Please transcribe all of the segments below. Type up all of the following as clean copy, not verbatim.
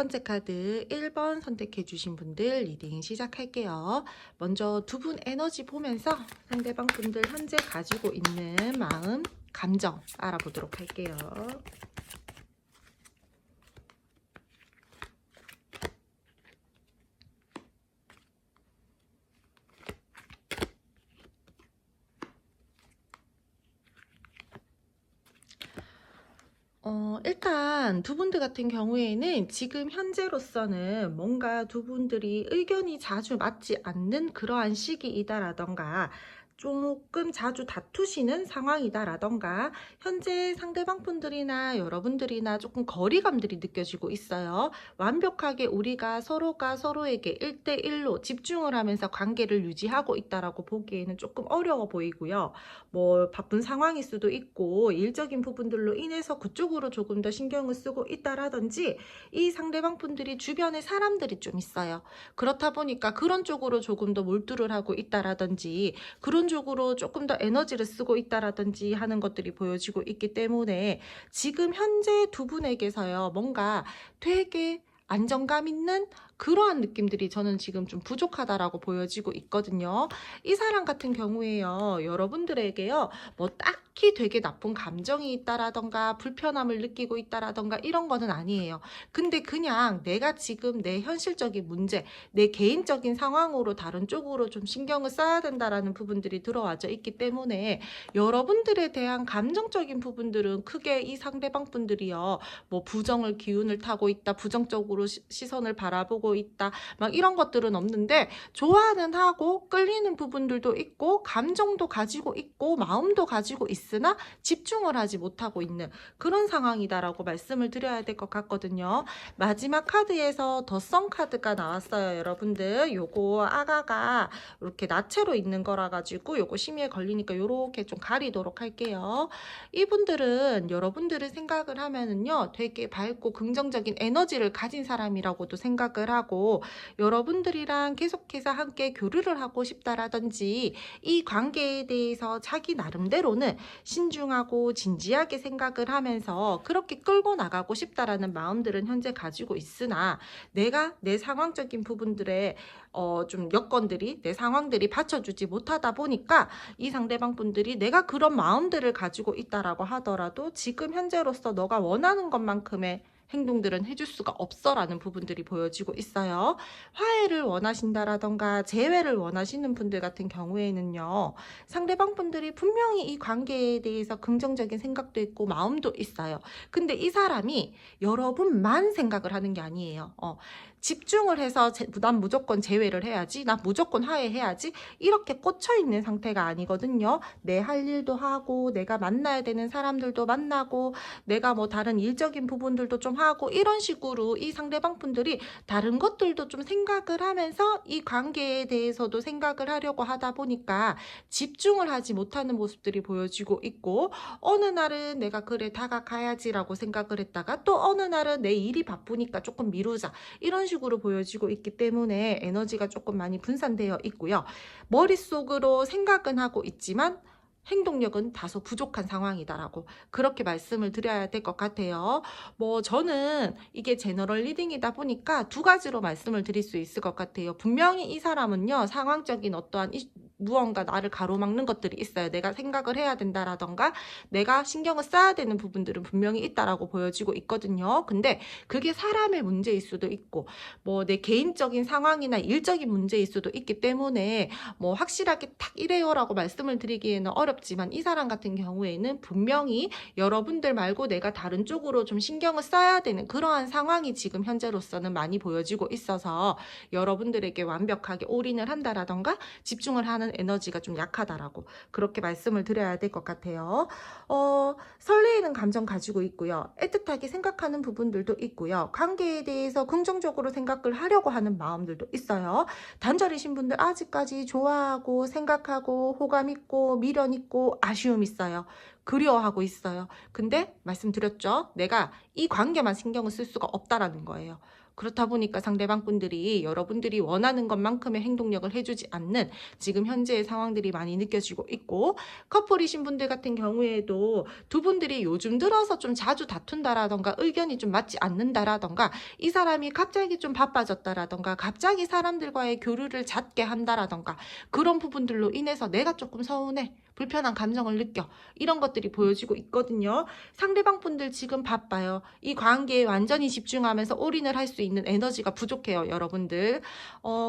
번째 카드 1번 선택해 주신 분들 리딩 시작할게요. 먼저 두 분 에너지 보면서 상대방 분들 현재 가지고 있는 마음, 감정 알아보도록 할게요. 일단 두 분들 같은 경우에는 지금 현재로서는 뭔가 두 분들이 의견이 자주 맞지 않는 그러한 시기이다라던가 조금 자주 다투시는 상황이다라던가 현재 상대방 분들이나 여러분들이나 조금 거리감들이 느껴지고 있어요. 완벽하게 우리가 서로가 서로에게 1대1로 집중을 하면서 관계를 유지하고 있다라고 보기에는 조금 어려워 보이고요. 뭐 바쁜 상황일 수도 있고 일적인 부분들로 인해서 그쪽으로 조금 더 신경을 쓰고 있다라든지 이 상대방 분들이 주변에 사람들이 좀 있어요. 그렇다 보니까 그런 쪽으로 조금 더 몰두를 하고 있다라든지 그런 쪽으로 조금 더 에너지를 쓰고 있다라든지 하는 것들이 보여지고 있기 때문에 지금 현재 두 분에게서요 뭔가 되게 안정감 있는 그러한 느낌들이 저는 지금 좀 부족하다라고 보여지고 있거든요. 이 사람 같은 경우에요, 여러분들에게요, 뭐 딱히 되게 나쁜 감정이 있다라던가 불편함을 느끼고 있다라던가 이런 거는 아니에요. 근데 그냥 내가 지금 내 현실적인 문제, 내 개인적인 상황으로 다른 쪽으로 좀 신경을 써야 된다라는 부분들이 들어와져 있기 때문에 여러분들에 대한 감정적인 부분들은 크게 이 상대방 분들이요, 뭐 부정을 기운을 타고 있다, 부정적으로 시선을 바라보고 있다, 막 이런 것들은 없는데 좋아는 하고 끌리는 부분들도 있고 감정도 가지고 있고 마음도 가지고 있으나 집중을 하지 못하고 있는 그런 상황이다라고 말씀을 드려야 될 것 같거든요. 마지막 카드에서 더 선 카드가 나왔어요. 여러분들 요거 아가가 이렇게 나체로 있는 거라 가지고 요거 심의에 걸리니까 요렇게 좀 가리도록 할게요. 이분들은 여러분들을 생각을 하면은요 되게 밝고 긍정적인 에너지를 가진 사람이라고도 생각을 하고 여러분들이랑 계속해서 함께 교류를 하고 싶다라든지 이 관계에 대해서 자기 나름대로는 신중하고 진지하게 생각을 하면서 그렇게 끌고 나가고 싶다라는 마음들은 현재 가지고 있으나 내가 내 상황적인 부분들에 좀 여건들이 내 상황들이 받쳐주지 못하다 보니까 이 상대방 분들이 내가 그런 마음들을 가지고 있다라고 하더라도 지금 현재로서 너가 원하는 것만큼의 행동들은 해줄 수가 없어라는 부분들이 보여지고 있어요. 화해를 원하신다라던가 재회를 원하시는 분들 같은 경우에는요. 상대방 분들이 분명히 이 관계에 대해서 긍정적인 생각도 있고 마음도 있어요. 근데 이 사람이 여러분만 생각을 하는 게 아니에요. 집중을 해서 난 무조건 재회를 해야지, 나 무조건 화해해야지 이렇게 꽂혀있는 상태가 아니거든요. 내 할 일도 하고 내가 만나야 되는 사람들도 만나고 내가 뭐 다른 일적인 부분들도 좀 하고 이런 식으로 이 상대방 분들이 다른 것들도 좀 생각을 하면서 이 관계에 대해서도 생각을 하려고 하다 보니까 집중을 하지 못하는 모습들이 보여지고 있고 어느 날은 내가 그래 다가가야지라고 생각을 했다가 또 어느 날은 내 일이 바쁘니까 조금 미루자 이런 식으로 보여지고 있기 때문에 에너지가 조금 많이 분산되어 있고요. 머릿속으로 생각은 하고 있지만 행동력은 다소 부족한 상황이다라고 그렇게 말씀을 드려야 될 것 같아요. 뭐 저는 이게 제너럴 리딩이다 보니까 두 가지로 말씀을 드릴 수 있을 것 같아요. 분명히 이 사람은요 상황적인 어떠한 무언가 나를 가로막는 것들이 있어요. 내가 생각을 해야 된다라던가 내가 신경을 써야 되는 부분들은 분명히 있다라고 보여지고 있거든요. 근데 그게 사람의 문제일 수도 있고 뭐 내 개인적인 상황이나 일적인 문제일 수도 있기 때문에 뭐 확실하게 딱 이래요라고 말씀을 드리기에는 어렵지만 이 사람 같은 경우에는 분명히 여러분들 말고 내가 다른 쪽으로 좀 신경을 써야 되는 그러한 상황이 지금 현재로서는 많이 보여지고 있어서 여러분들에게 완벽하게 올인을 한다라던가 집중을 하는 에너지가 좀 약하다라고 그렇게 말씀을 드려야 될 것 같아요. 설레이는 감정 가지고 있고요. 애틋하게 생각하는 부분들도 있고요. 관계에 대해서 긍정적으로 생각을 하려고 하는 마음들도 있어요. 단절이신 분들 아직까지 좋아하고 생각하고 호감 있고 미련 있고 아쉬움 있어요. 그리워하고 있어요. 근데 말씀드렸죠. 내가 이 관계만 신경을 쓸 수가 없다라는 거예요. 그렇다 보니까 상대방 분들이 여러분들이 원하는 것만큼의 행동력을 해주지 않는 지금 현재의 상황들이 많이 느껴지고 있고, 커플이신 분들 같은 경우에도 두 분들이 요즘 들어서 좀 자주 다툰다라던가 의견이 좀 맞지 않는다라던가 이 사람이 갑자기 좀 바빠졌다라던가 갑자기 사람들과의 교류를 잦게 한다라던가 그런 부분들로 인해서 내가 조금 서운해, 불편한 감정을 느껴, 이런 것들이 보여지고 있거든요. 상대방 분들 지금 바빠요. 이 관계에 완전히 집중하면서 올인을 할 수 있는 에너지가 부족해요, 여러분들.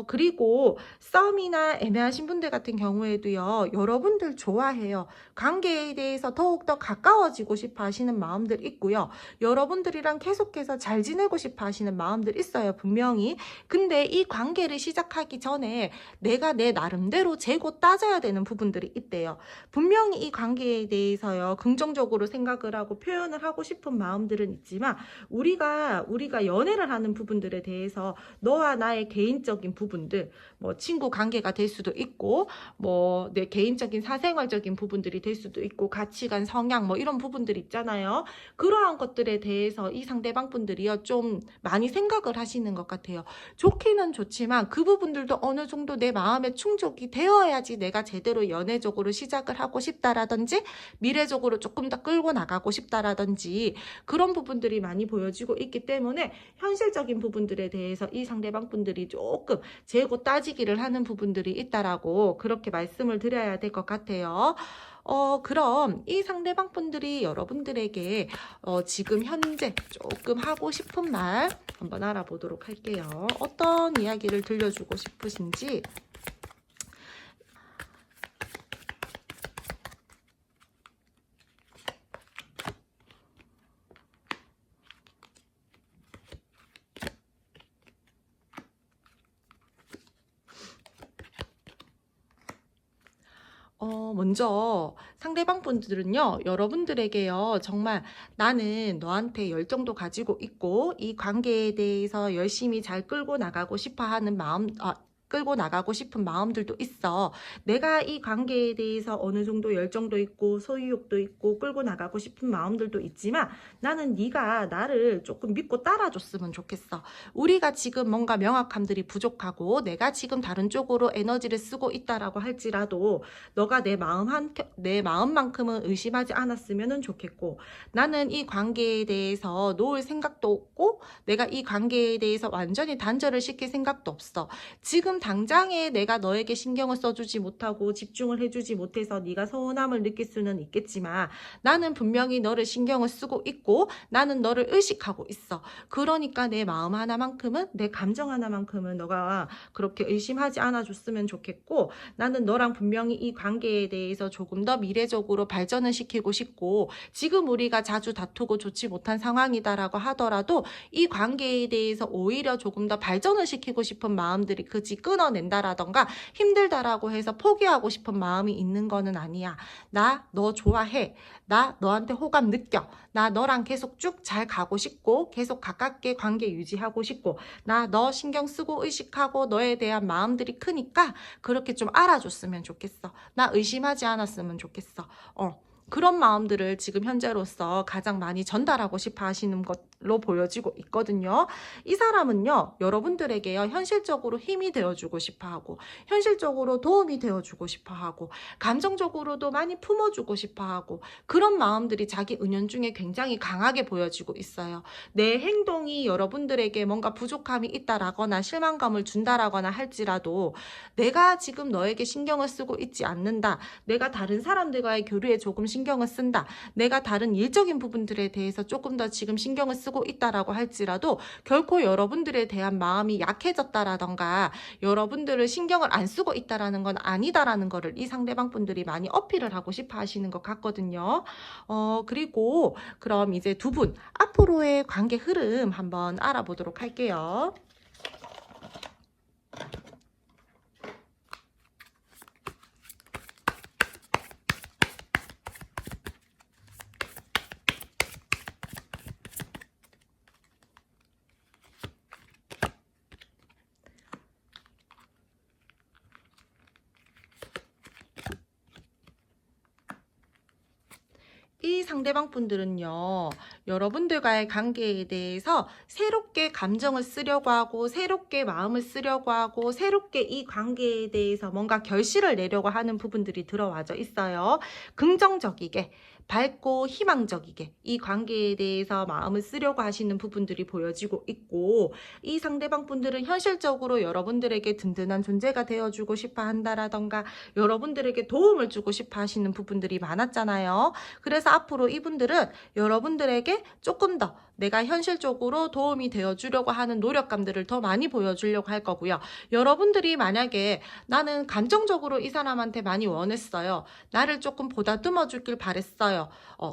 그리고 썸이나 애매하신 분들 같은 경우에도요, 여러분들 좋아해요. 관계에 대해서 더욱더 가까워지고 싶어 하시는 마음들 있고요. 여러분들이랑 계속해서 잘 지내고 싶어 하시는 마음들 있어요, 분명히. 근데 이 관계를 시작하기 전에 내가 내 나름대로 재고 따져야 되는 부분들이 있대요. 분명히 이 관계에 대해서요, 긍정적으로 생각을 하고 표현을 하고 싶은 마음들은 있지만 우리가 연애를 하는 부분들에 대해서 너와 나의 개인적인 부분들, 뭐 친구 관계가 될 수도 있고 뭐 내 개인적인 사생활적인 부분들이 될 수도 있고 가치관, 성향 뭐 이런 부분들 있잖아요. 그러한 것들에 대해서 이 상대방 분들이요 좀 많이 생각을 하시는 것 같아요. 좋기는 좋지만 그 부분들도 어느 정도 내 마음에 충족이 되어야지 내가 제대로 연애적으로 시작을 하고 싶다라든지 미래적으로 조금 더 끌고 나가고 싶다라든지 그런 부분들이 많이 보여지고 있기 때문에 현실적인 부분들에 대해서 이 상대방 분들이 조금 재고 따지기를 하는 부분들이 있다라고 그렇게 말씀을 드려야 될 것 같아요. 그럼 이 상대방 분들이 여러분들에게 지금 현재 조금 하고 싶은 말 한번 알아보도록 할게요. 어떤 이야기를 들려주고 싶으신지. 먼저 상대방 분들은요, 여러분들에게요, 정말 나는 너한테 열정도 가지고 있고, 이 관계에 대해서 열심히 잘 끌고 나가고 싶어 하는 마음, 끌고 나가고 싶은 마음들도 있어. 내가 이 관계에 대해서 어느 정도 열정도 있고 소유욕도 있고 끌고 나가고 싶은 마음들도 있지만 나는 네가 나를 조금 믿고 따라줬으면 좋겠어. 우리가 지금 뭔가 명확함들이 부족하고 내가 지금 다른 쪽으로 에너지를 쓰고 있다라고 할지라도 너가 내 마음만큼은 의심하지 않았으면 좋겠고, 나는 이 관계에 대해서 놓을 생각도 없고 내가 이 관계에 대해서 완전히 단절을 시킬 생각도 없어. 지금 당장에 내가 너에게 신경을 써주지 못하고 집중을 해주지 못해서 네가 서운함을 느낄 수는 있겠지만 나는 분명히 너를 신경을 쓰고 있고 나는 너를 의식하고 있어. 그러니까 내 마음 하나만큼은, 내 감정 하나만큼은 너가 그렇게 의심하지 않아줬으면 좋겠고, 나는 너랑 분명히 이 관계에 대해서 조금 더 미래적으로 발전을 시키고 싶고, 지금 우리가 자주 다투고 좋지 못한 상황이다라고 하더라도 이 관계에 대해서 오히려 조금 더 발전을 시키고 싶은 마음들이 그지 끊어낸다라던가 힘들다라고 해서 포기하고 싶은 마음이 있는 거는 아니야. 나 너 좋아해. 나 너한테 호감 느껴. 나 너랑 계속 쭉 잘 가고 싶고 계속 가깝게 관계 유지하고 싶고 나 너 신경 쓰고 의식하고 너에 대한 마음들이 크니까 그렇게 좀 알아줬으면 좋겠어. 나 의심하지 않았으면 좋겠어. 그런 마음들을 지금 현재로서 가장 많이 전달하고 싶어 하시는 것로 보여지고 있거든요. 이 사람은요, 여러분들에게요, 현실적으로 힘이 되어주고 싶어 하고, 현실적으로 도움이 되어주고 싶어 하고, 감정적으로도 많이 품어주고 싶어 하고, 그런 마음들이 자기 은연중에 굉장히 강하게 보여지고 있어요. 내 행동이 여러분들에게 뭔가 부족함이 있다라거나 실망감을 준다라거나 할지라도 내가 지금 너에게 신경을 쓰고 있지 않는다. 내가 다른 사람들과의 교류에 조금 신경을 쓴다. 내가 다른 일적인 부분들에 대해서 조금 더 지금 신경을 쓰고 있다라고 할지라도 결코 여러분들에 대한 마음이 약해졌다라던가 여러분들을 신경을 안 쓰고 있다라는 건 아니다라는 거를 이 상대방 분들이 많이 어필을 하고 싶어 하시는 것 같거든요. 그리고 그럼 이제 두 분 앞으로의 관계 흐름 한번 알아보도록 할게요. 이 상대방 분들은요, 여러분들과의 관계에 대해서 새롭게 감정을 쓰려고 하고, 새롭게 마음을 쓰려고 하고, 새롭게 이 관계에 대해서 뭔가 결실을 내려고 하는 부분들이 들어와져 있어요. 긍정적이게, 밝고 희망적이게 이 관계에 대해서 마음을 쓰려고 하시는 부분들이 보여지고 있고, 이 상대방 분들은 현실적으로 여러분들에게 든든한 존재가 되어주고 싶어 한다라던가 여러분들에게 도움을 주고 싶어 하시는 부분들이 많았잖아요. 그래서 앞으로 이분들은 여러분들에게 조금 더 내가 현실적으로 도움이 되어주려고 하는 노력감들을 더 많이 보여주려고 할 거고요. 여러분들이 만약에 나는 감정적으로 이 사람한테 많이 원했어요. 나를 조금 보다듬어 주길 바랬어요.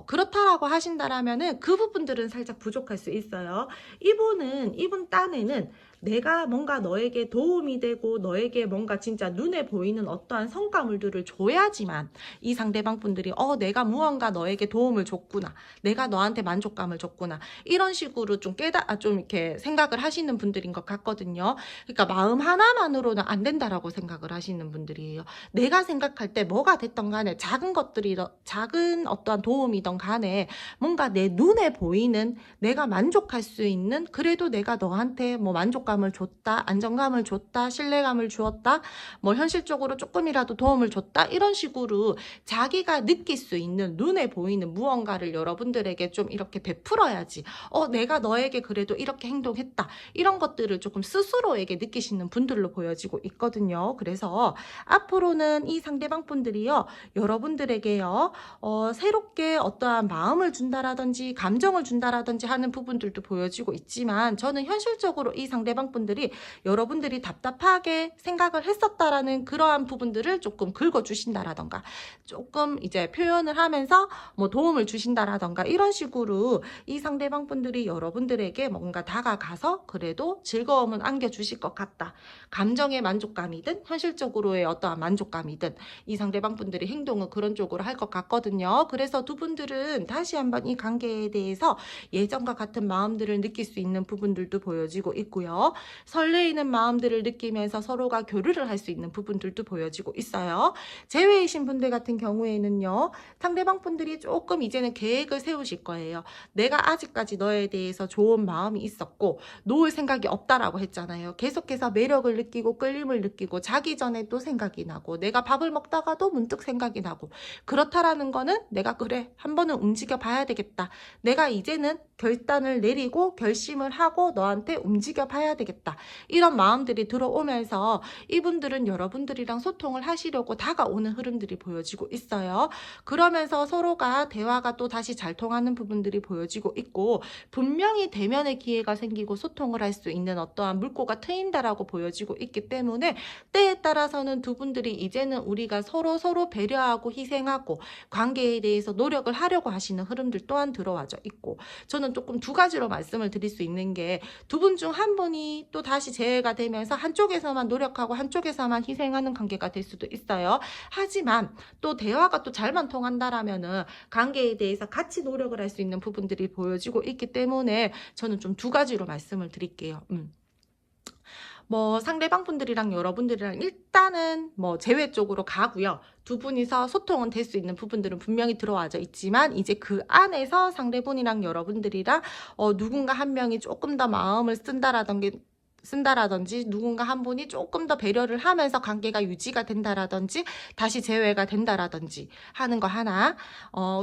그렇다라고 하신다라면은 그 부분들은 살짝 부족할 수 있어요. 이분 딴에는 내가 뭔가 너에게 도움이 되고 너에게 뭔가 진짜 눈에 보이는 어떠한 성과물들을 줘야지만 이 상대방 분들이 내가 무언가 너에게 도움을 줬구나, 내가 너한테 만족감을 줬구나, 이런 식으로 좀 좀 이렇게 생각을 하시는 분들인 것 같거든요. 그러니까 마음 하나만으로는 안 된다라고 생각을 하시는 분들이에요. 내가 생각할 때 뭐가 됐던 간에 작은 어떠한 도움이던 간에 뭔가 내 눈에 보이는 내가 만족할 수 있는, 그래도 내가 너한테 뭐 만족감을 줬다, 안정감을 줬다, 신뢰감을 주었다, 뭐 현실적으로 조금이라도 도움을 줬다, 이런 식으로 자기가 느낄 수 있는 눈에 보이는 무언가를 여러분들에게 좀 이렇게 베풀어야지 내가 너에게 그래도 이렇게 행동했다, 이런 것들을 조금 스스로에게 느끼시는 분들로 보여지고 있거든요. 그래서 앞으로는 이 상대방 분들이요, 여러분들에게요 새롭게 어떠한 마음을 준다라든지 감정을 준다라든지 하는 부분들도 보여지고 있지만, 저는 현실적으로 이 상대방 분들이 여러분들이 답답하게 생각을 했었다라는 그러한 부분들을 조금 긁어주신다라던가 조금 이제 표현을 하면서 뭐 도움을 주신다라던가 이런 식으로 이 상대방 분들이 여러분들에게 뭔가 다가가서 그래도 즐거움은 안겨주실 것 같다. 감정의 만족감이든 현실적으로의 어떠한 만족감이든 이 상대방 분들이 행동은 그런 쪽으로 할 것 같거든요. 그래서 두 분들은 다시 한번 이 관계에 대해서 예전과 같은 마음들을 느낄 수 있는 부분들도 보여지고 있고요. 설레이는 마음들을 느끼면서 서로가 교류를 할 수 있는 부분들도 보여지고 있어요. 제외이신 분들 같은 경우에는요, 상대방 분들이 조금 이제는 계획을 세우실 거예요. 내가 아직까지 너에 대해서 좋은 마음이 있었고 놓을 생각이 없다라고 했잖아요. 계속해서 매력을 느끼고 끌림을 느끼고 자기 전에 또 생각이 나고 내가 밥을 먹다가도 문득 생각이 나고, 그렇다라는 거는 내가 그래 한 번은 움직여 봐야 되겠다, 내가 이제는 결단을 내리고 결심을 하고 너한테 움직여 봐야 되겠다, 이런 마음들이 들어오면서 이분들은 여러분들이랑 소통을 하시려고 다가오는 흐름들이 보여지고 있어요. 그러면서 서로가 대화가 또 다시 잘 통하는 부분들이 보여지고 있고, 분명히 대면의 기회가 생기고 소통을 할 수 있는 어떠한 물꼬가 트인다라고 보여지고 있기 때문에, 때에 따라서는 두 분들이 이제는 우리가 서로 배려하고 희생하고 관계에 대해서 노력을 하려고 하시는 흐름들 또한 들어와져 있고, 저는 조금 두 가지로 말씀을 드릴 수 있는 게, 두 분 중 한 분이 또 다시 재회가 되면서 한쪽에서만 노력하고 한쪽에서만 희생하는 관계가 될 수도 있어요. 하지만 또 대화가 또 잘만 통한다라면은 관계에 대해서 같이 노력을 할 수 있는 부분들이 보여지고 있기 때문에 저는 좀 두 가지로 말씀을 드릴게요. 뭐 상대방 분들이랑 여러분들이랑 일단은 뭐 재회 쪽으로 가고요. 두 분이서 소통은 될 수 있는 부분들은 분명히 들어와져 있지만, 이제 그 안에서 상대분이랑 여러분들이랑 누군가 한 명이 조금 더 마음을 쓴다라든지 누군가 한 분이 조금 더 배려를 하면서 관계가 유지가 된다라든지 다시 재회가 된다라든지 하는 거 하나,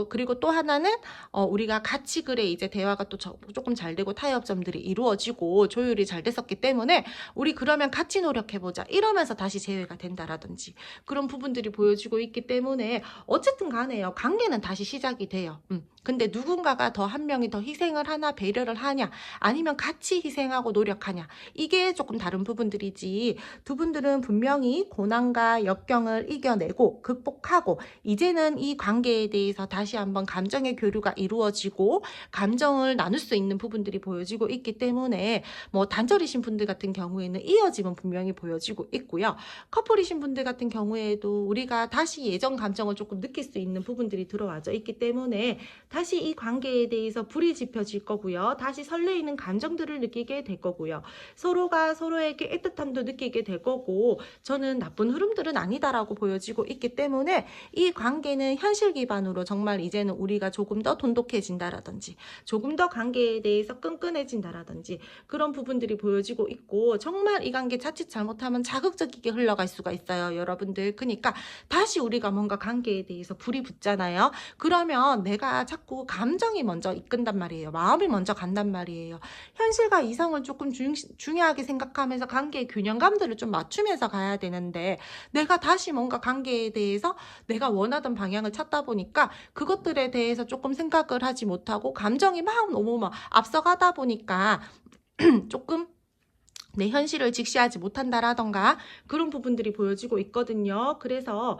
그리고 또 하나는 우리가 같이 그래 이제 대화가 또 조금 잘 되고 타협점들이 이루어지고 조율이 잘 됐었기 때문에 우리 그러면 같이 노력해보자, 이러면서 다시 재회가 된다라든지 그런 부분들이 보여지고 있기 때문에 어쨌든 간에요, 관계는 다시 시작이 돼요. 근데 누군가가 더 한 명이 더 희생을 하나 배려를 하냐, 아니면 같이 희생하고 노력하냐, 이게 조금 다른 부분들이지, 두 분들은 분명히 고난과 역경을 이겨내고 극복하고 이제는 이 관계에 대해서 다시 한번 감정의 교류가 이루어지고 감정을 나눌 수 있는 부분들이 보여지고 있기 때문에, 뭐 단절이신 분들 같은 경우에는 이어짐은 분명히 보여지고 있고요. 커플이신 분들 같은 경우에도 우리가 다시 예전 감정을 조금 느낄 수 있는 부분들이 들어와져 있기 때문에 다시 이 관계에 대해서 불이 지펴질 거고요. 다시 설레이는 감정들을 느끼게 될 거고요. 서로 서로가 서로에게 애틋함도 느끼게 될 거고, 저는 나쁜 흐름들은 아니다라고 보여지고 있기 때문에 이 관계는 현실 기반으로 정말 이제는 우리가 조금 더 돈독해진다라든지 조금 더 관계에 대해서 끈끈해진다라든지 그런 부분들이 보여지고 있고, 정말 이 관계 자칫 잘못하면 자극적이게 흘러갈 수가 있어요, 여러분들. 그러니까 다시 우리가 뭔가 관계에 대해서 불이 붙잖아요. 그러면 내가 자꾸 감정이 먼저 이끈단 말이에요. 마음이 먼저 간단 말이에요. 현실과 이성을 조금 중요하게 생각하면서 관계의 균형감들을 좀 맞추면서 가야 되는데, 내가 다시 뭔가 관계에 대해서 내가 원하던 방향을 찾다 보니까 그것들에 대해서 조금 생각을 하지 못하고 감정이 막 너무 막 앞서가다 보니까 조금 내 현실을 직시하지 못한다라던가 그런 부분들이 보여지고 있거든요. 그래서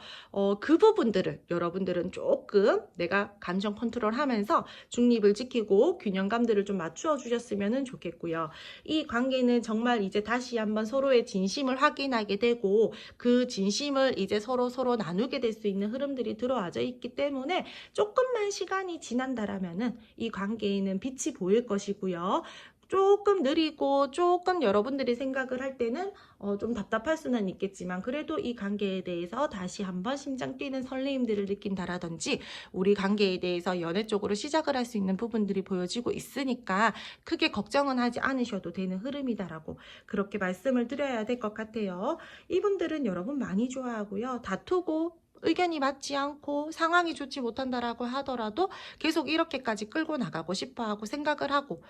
그 부분들을 여러분들은 조금 내가 감정 컨트롤하면서 중립을 지키고 균형감들을 좀 맞추어 주셨으면 좋겠고요. 이 관계는 정말 이제 다시 한번 서로의 진심을 확인하게 되고, 그 진심을 이제 서로 나누게 될 수 있는 흐름들이 들어와져 있기 때문에 조금만 시간이 지난다라면은 이 관계에는 빛이 보일 것이고요. 조금 느리고 조금 여러분들이 생각을 할 때는 좀 답답할 수는 있겠지만, 그래도 이 관계에 대해서 다시 한번 심장 뛰는 설레임들을 느낀다라든지 우리 관계에 대해서 연애 쪽으로 시작을 할 수 있는 부분들이 보여지고 있으니까 크게 걱정은 하지 않으셔도 되는 흐름이다라고 그렇게 말씀을 드려야 될 것 같아요. 이분들은 여러분 많이 좋아하고요. 다투고 의견이 맞지 않고 상황이 좋지 못한다라고 하더라도 계속 이렇게까지 끌고 나가고 싶어하고 생각을 하고,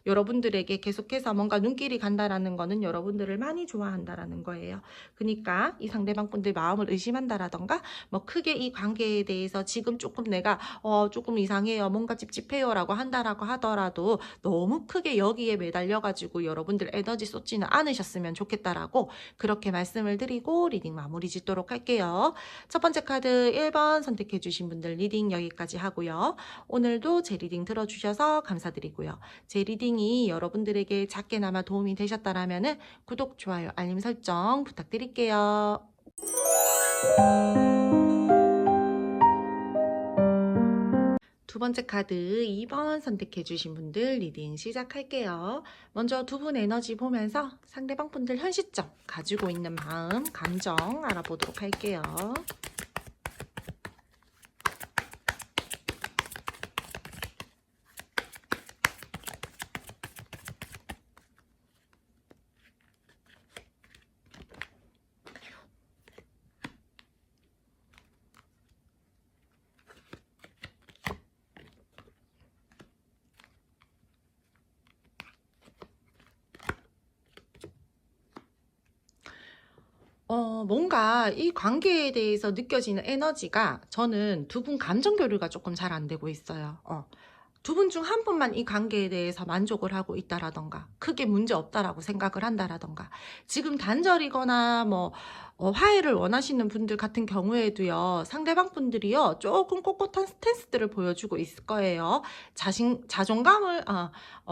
여러분들에게 계속해서 뭔가 눈길이 간다라는 거는 여러분들을 많이 좋아한다라는 거예요. 그러니까 이 상대방 분들 마음을 의심한다라던가 뭐 크게 이 관계에 대해서 지금 조금 내가 조금 이상해요, 뭔가 찝찝해요라고 한다라고 하더라도 너무 크게 여기에 매달려가지고 여러분들 에너지 쏟지는 않으셨으면 좋겠다라고 그렇게 말씀을 드리고 리딩 마무리 짓도록 할게요. 첫 번째 카드 1번 선택해 주신 분들 리딩 여기까지 하고요. 오늘도 제 리딩 들어주셔서 감사드리고요. 제 리딩이 여러분들에게 작게나마 도움이 되셨다라면 구독, 좋아요, 알림 설정 부탁드릴게요. 두 번째 카드 2번 선택해 주신 분들 리딩 시작할게요. 먼저 두 분 에너지 보면서 상대방 분들 현 시점 가지고 있는 마음, 감정 알아보도록 할게요. 뭔가 이 관계에 대해서 느껴지는 에너지가, 저는 두 분 감정 교류가 조금 잘 안 되고 있어요. 두 분 중 한 분만 이 관계에 대해서 만족을 하고 있다라던가 크게 문제 없다라고 생각을 한다라던가, 지금 단절이거나 뭐 화해를 원하시는 분들 같은 경우에도요, 상대방 분들이요 조금 꼿꼿한 스탠스들을 보여주고 있을 거예요.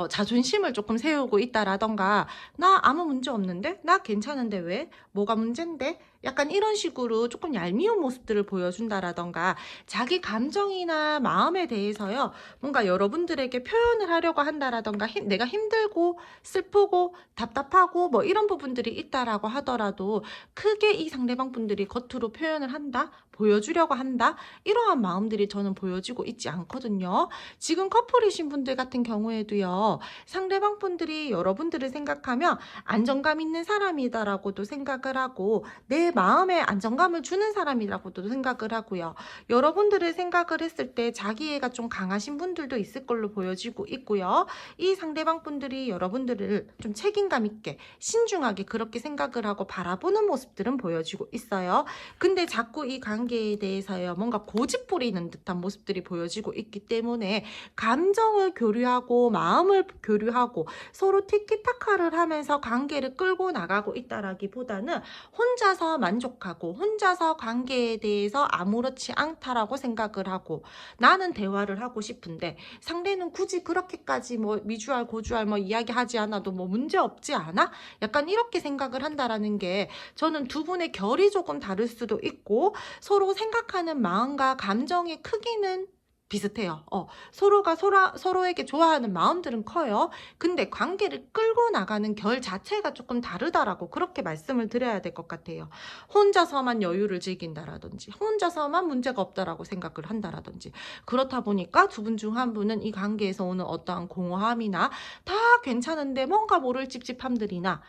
자존심을 조금 세우고 있다라던가, 나 아무 문제 없는데, 나 괜찮은데 왜, 뭐가 문제인데, 약간 이런 식으로 조금 얄미운 모습들을 보여준다라던가, 자기 감정이나 마음에 대해서요 뭔가 여러분들에게 표현을 하려고 한다라던가, 내가 힘들고 슬프고 답답하고 뭐 이런 부분들이 있다라고 하더라도 크게 이 상대방 분들이 겉으로 표현을 한다, 보여주려고 한다, 이러한 마음들이 저는 보여지고 있지 않거든요. 지금 커플이신 분들 같은 경우에도요, 상대방 분들이 여러분들을 생각하면 안정감 있는 사람이다라고도 생각을 하고, 내 마음에 안정감을 주는 사람이라고도 생각을 하고요. 여러분들을 생각을 했을 때 자기애가 좀 강하신 분들도 있을 걸로 보여지고 있고요. 이 상대방 분들이 여러분들을 좀 책임감 있게 신중하게 그렇게 생각을 하고 바라보는 모습들은 보여지고 있어요. 근데 자꾸 이 관계에 대해서요 뭔가 고집 부리는 듯한 모습들이 보여지고 있기 때문에, 감정을 교류하고 마음을 교류하고 서로 티키타카를 하면서 관계를 끌고 나가고 있다라기보다는 혼자서 만족하고 혼자서 관계에 대해서 아무렇지 않다라고 생각을 하고, 나는 대화를 하고 싶은데 상대는 굳이 그렇게까지 뭐 미주알 고주알 뭐 이야기하지 않아도 뭐 문제 없지 않아? 약간 이렇게 생각을 한다라는 게, 저는 두 분의 결이 조금 다를 수도 있고 서로 생각하는 마음과 감정의 크기는 비슷해요. 서로가 서로에게 좋아하는 마음들은 커요. 근데 관계를 끌고 나가는 결 자체가 조금 다르다라고 그렇게 말씀을 드려야 될 것 같아요. 혼자서만 여유를 즐긴다라든지 혼자서만 문제가 없다라고 생각을 한다라든지 그렇다 보니까 두 분 중 한 분은 이 관계에서 오는 어떠한 공허함이나 다 괜찮은데 뭔가 모를 찝찝함들이나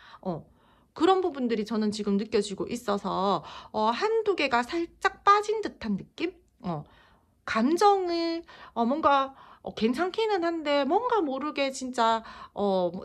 그런 부분들이 저는 지금 느껴지고 있어서 한두 개가 살짝 빠진 듯한 느낌? 감정을 뭔가 괜찮기는 한데 뭔가 모르게 진짜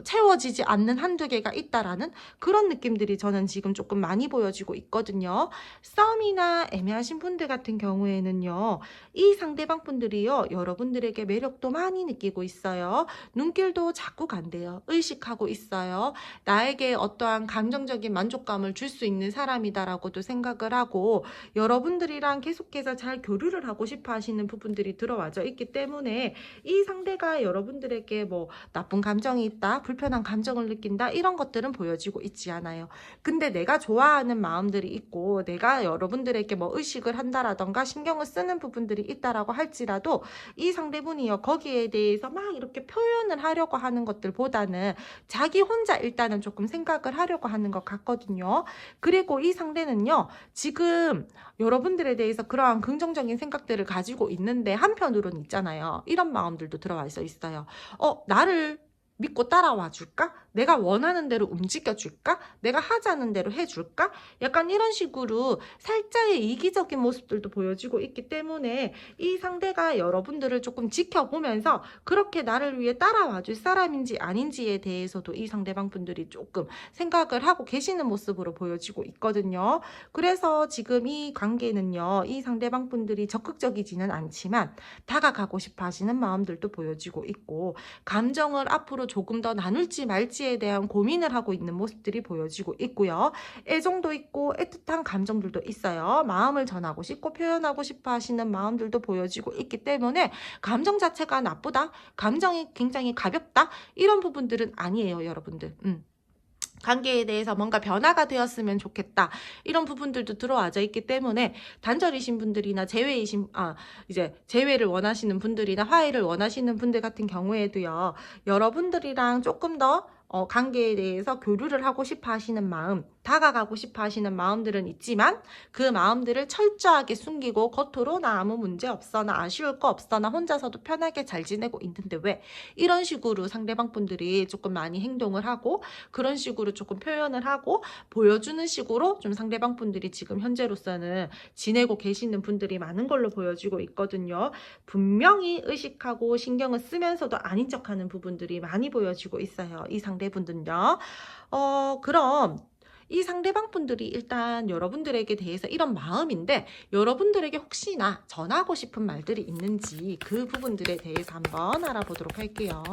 채워지지 않는 한두 개가 있다라는 그런 느낌들이 저는 지금 조금 많이 보여지고 있거든요. 썸이나 애매하신 분들 같은 경우에는요. 이 상대방 분들이요. 여러분들에게 매력도 많이 느끼고 있어요. 눈길도 자꾸 간대요. 의식하고 있어요. 나에게 어떠한 감정적인 만족감을 줄 수 있는 사람이다라고도 생각을 하고 여러분들이랑 계속해서 잘 교류를 하고 싶어 하시는 부분들이 들어와져 있기 때문에 이 상대가 여러분들에게 뭐 나쁜 감정이 있다, 불편한 감정을 느낀다 이런 것들은 보여지고 있지 않아요. 근데 내가 좋아하는 마음들이 있고 내가 여러분들에게 뭐 의식을 한다라던가 신경을 쓰는 부분들이 있다라고 할지라도 이 상대분이요 거기에 대해서 막 이렇게 표현을 하려고 하는 것들보다는 자기 혼자 일단은 조금 생각을 하려고 하는 것 같거든요. 그리고 이 상대는요 지금 여러분들에 대해서 그러한 긍정적인 생각들을 가지고 있는데 한편으로는 있잖아요. 이런 마음들도 들어와 있어요. 나를 믿고 따라와 줄까? 내가 원하는 대로 움직여 줄까? 내가 하자는 대로 해 줄까? 약간 이런 식으로 살짝의 이기적인 모습들도 보여지고 있기 때문에 이 상대가 여러분들을 조금 지켜보면서 그렇게 나를 위해 따라와 줄 사람인지 아닌지에 대해서도 이 상대방 분들이 조금 생각을 하고 계시는 모습으로 보여지고 있거든요. 그래서 지금 이 관계는요, 이 상대방 분들이 적극적이지는 않지만 다가가고 싶어 하시는 마음들도 보여지고 있고 감정을 앞으로 조금 더 나눌지 말지에 대한 고민을 하고 있는 모습들이 보여지고 있고요. 애정도 있고 애틋한 감정들도 있어요. 마음을 전하고 싶고 표현하고 싶어 하시는 마음들도 보여지고 있기 때문에 감정 자체가 나쁘다, 감정이 굉장히 가볍다 이런 부분들은 아니에요, 여러분들. 관계에 대해서 뭔가 변화가 되었으면 좋겠다 이런 부분들도 들어와져 있기 때문에 단절이신 분들이나 이제 재회를 원하시는 분들이나 화해를 원하시는 분들 같은 경우에도요 여러분들이랑 조금 더 관계에 대해서 교류를 하고 싶어 하시는 마음, 다가가고 싶어 하시는 마음들은 있지만 그 마음들을 철저하게 숨기고 겉으로 나 아무 문제 없어, 나 아쉬울 거 없어, 나 혼자서도 편하게 잘 지내고 있는데 왜? 이런 식으로 상대방 분들이 조금 많이 행동을 하고 그런 식으로 조금 표현을 하고 보여주는 식으로 좀 상대방 분들이 지금 현재로서는 지내고 계시는 분들이 많은 걸로 보여지고 있거든요. 분명히 의식하고 신경을 쓰면서도 아닌 척하는 부분들이 많이 보여지고 있어요. 이 상대분들요. 그럼 이 상대방 분들이 일단 여러분들에게 대해서 이런 마음인데 여러분들에게 혹시나 전하고 싶은 말들이 있는지 그 부분들에 대해서 한번 알아보도록 할게요.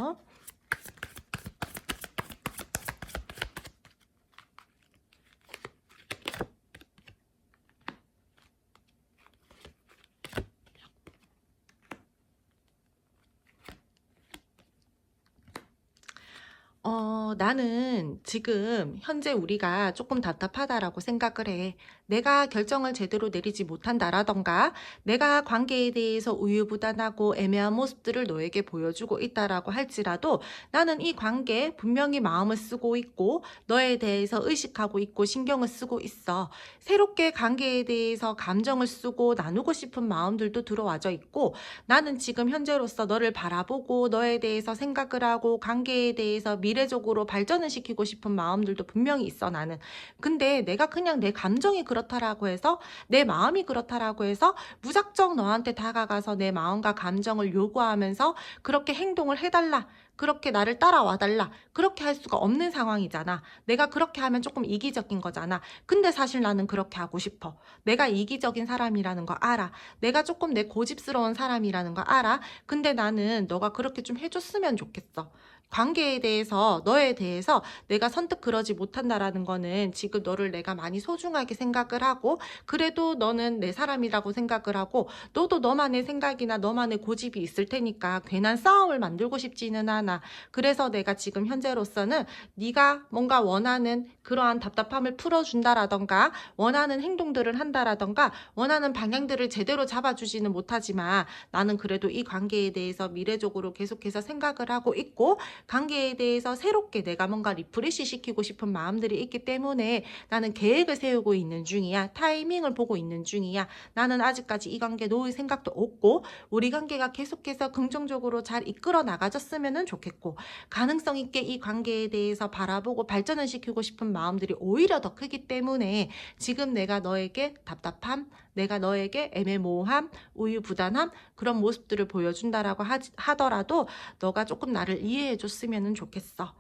나는 지금 현재 우리가 조금 답답하다라고 생각을 해. 내가 결정을 제대로 내리지 못한다라던가 내가 관계에 대해서 우유부단하고 애매한 모습들을 너에게 보여주고 있다라고 할지라도 나는 이 관계에 분명히 마음을 쓰고 있고 너에 대해서 의식하고 있고 신경을 쓰고 있어. 새롭게 관계에 대해서 감정을 쓰고 나누고 싶은 마음들도 들어와져 있고 나는 지금 현재로서 너를 바라보고 너에 대해서 생각을 하고 관계에 대해서 미래적으로 발전을 시키고 싶은 마음들도 분명히 있어 나는. 근데 내가 그냥 내 감정이 그렇다라고 해서 내 마음이 그렇다라고 해서 무작정 너한테 다가가서 내 마음과 감정을 요구하면서 그렇게 행동을 해달라, 그렇게 나를 따라와 달라, 그렇게 할 수가 없는 상황이잖아. 내가 그렇게 하면 조금 이기적인 거잖아. 근데 사실 나는 그렇게 하고 싶어. 내가 이기적인 사람이라는 거 알아. 내가 조금 내 고집스러운 사람이라는 거 알아. 근데 나는 너가 그렇게 좀 해줬으면 좋겠어. 관계에 대해서, 너에 대해서 내가 선뜻 그러지 못한다라는 거는 지금 너를 내가 많이 소중하게 생각을 하고, 그래도 너는 내 사람이라고 생각을 하고, 너도 너만의 생각이나 너만의 고집이 있을 테니까 괜한 싸움을 만들고 싶지는 않아. 그래서 내가 지금 현재로서는 네가 뭔가 원하는 그러한 답답함을 풀어준다라던가, 원하는 행동들을 한다라던가, 원하는 방향들을 제대로 잡아주지는 못하지만 나는 그래도 이 관계에 대해서 미래적으로 계속해서 생각을 하고 있고, 관계에 대해서 새롭게 내가 뭔가 리프레시 시키고 싶은 마음들이 있기 때문에 나는 계획을 세우고 있는 중이야. 타이밍을 보고 있는 중이야. 나는 아직까지 이 관계 놓을 생각도 없고, 우리 관계가 계속해서 긍정적으로 잘 이끌어 나가졌으면 좋겠고, 가능성 있게 이 관계에 대해서 바라보고 발전을 시키고 싶은 마음들이 오히려 더 크기 때문에 지금 내가 너에게 답답함, 내가 너에게 애매모호함, 우유부단함, 그런 모습들을 보여준다라고 하더라도 너가 조금 나를 이해해 줬으면 좋겠어.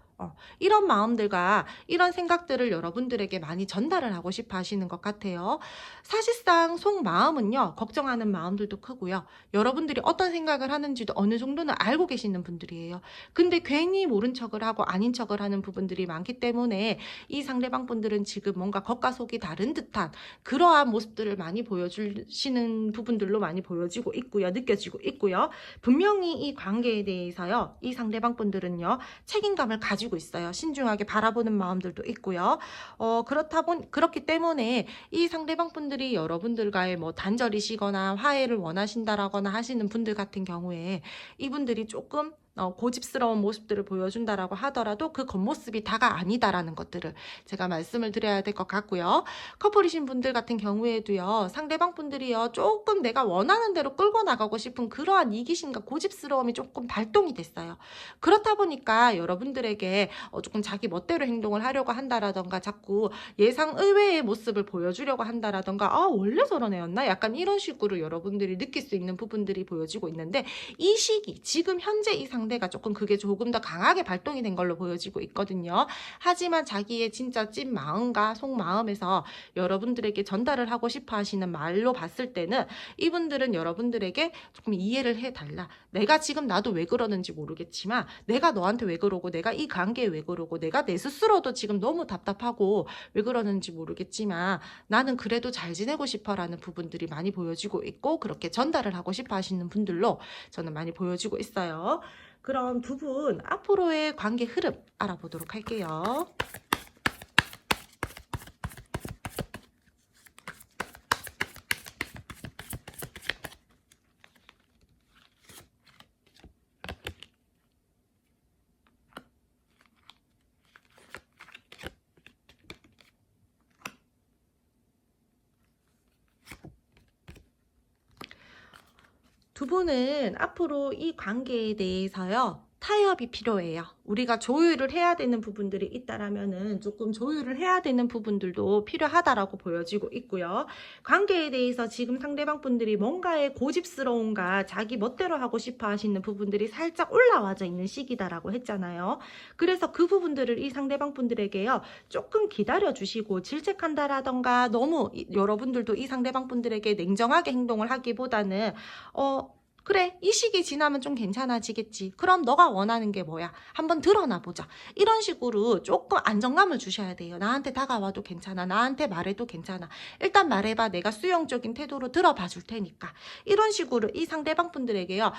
이런 마음들과 이런 생각들을 여러분들에게 많이 전달을 하고 싶어 하시는 것 같아요. 사실상 속마음은요, 걱정하는 마음들도 크고요. 여러분들이 어떤 생각을 하는지도 어느 정도는 알고 계시는 분들이에요. 근데 괜히 모른 척을 하고 아닌 척을 하는 부분들이 많기 때문에 이 상대방 분들은 지금 뭔가 겉과 속이 다른 듯한 그러한 모습들을 많이 보여주시는 부분들로 많이 보여지고 있고요. 느껴지고 있고요. 분명히 이 관계에 대해서요, 이 상대방 분들은요, 책임감을 가지고 있어요. 신중하게 바라보는 마음들도 있고요. 그렇기 때문에 이 상대방 분들이 여러분들과의 뭐 단절이시거나 화해를 원하신다라거나 하시는 분들 같은 경우에 이분들이 조금 고집스러운 모습들을 보여준다라고 하더라도 그 겉모습이 다가 아니다라는 것들을 제가 말씀을 드려야 될 것 같고요. 커플이신 분들 같은 경우에도요, 상대방 분들이요, 조금 내가 원하는 대로 끌고 나가고 싶은 그러한 이기심과 고집스러움이 조금 발동이 됐어요. 그렇다 보니까 여러분들에게 조금 자기 멋대로 행동을 하려고 한다라던가, 자꾸 예상 의외의 모습을 보여주려고 한다라던가, 원래 저런 애였나? 약간 이런 식으로 여러분들이 느낄 수 있는 부분들이 보여지고 있는데, 이 시기, 지금 현재 이 상대가 그게 조금 더 강하게 발동이 된 걸로 보여지고 있거든요. 하지만 자기의 진짜 찐 마음과 속마음에서 여러분들에게 전달을 하고 싶어 하시는 말로 봤을 때는 이분들은 여러분들에게 조금 이해를 해달라. 내가 지금 나도 왜 그러는지 모르겠지만 내가 너한테 왜 그러고, 내가 이 관계에 왜 그러고, 내가 내 스스로도 지금 너무 답답하고 왜 그러는지 모르겠지만 나는 그래도 잘 지내고 싶어라는 부분들이 많이 보여지고 있고, 그렇게 전달을 하고 싶어 하시는 분들로 저는 많이 보여지고 있어요. 그럼 두 분 앞으로의 관계 흐름 알아보도록 할게요. 두 분은 앞으로 이 관계에 대해서요, 타협이 필요해요. 우리가 조율을 해야 되는 부분들이 있다라면은 조금 조율을 해야 되는 부분들도 필요하다라고 보여지고 있고요. 관계에 대해서 지금 상대방 분들이 뭔가의 고집스러움과 자기 멋대로 하고 싶어 하시는 부분들이 살짝 올라와져 있는 시기다라고 했잖아요. 그래서 그 부분들을 이 상대방 분들에게요, 조금 기다려 주시고, 질책한다라던가 너무 여러분들도 이 상대방 분들에게 냉정하게 행동을 하기보다는 그래, 이 시기 지나면 좀 괜찮아지겠지. 그럼 너가 원하는 게 뭐야? 한번 드러나 보자. 이런 식으로 조금 안정감을 주셔야 돼요. 나한테 다가와도 괜찮아. 나한테 말해도 괜찮아. 일단 말해봐. 내가 수용적인 태도로 들어봐 줄 테니까. 이런 식으로 이 상대방 분들에게요,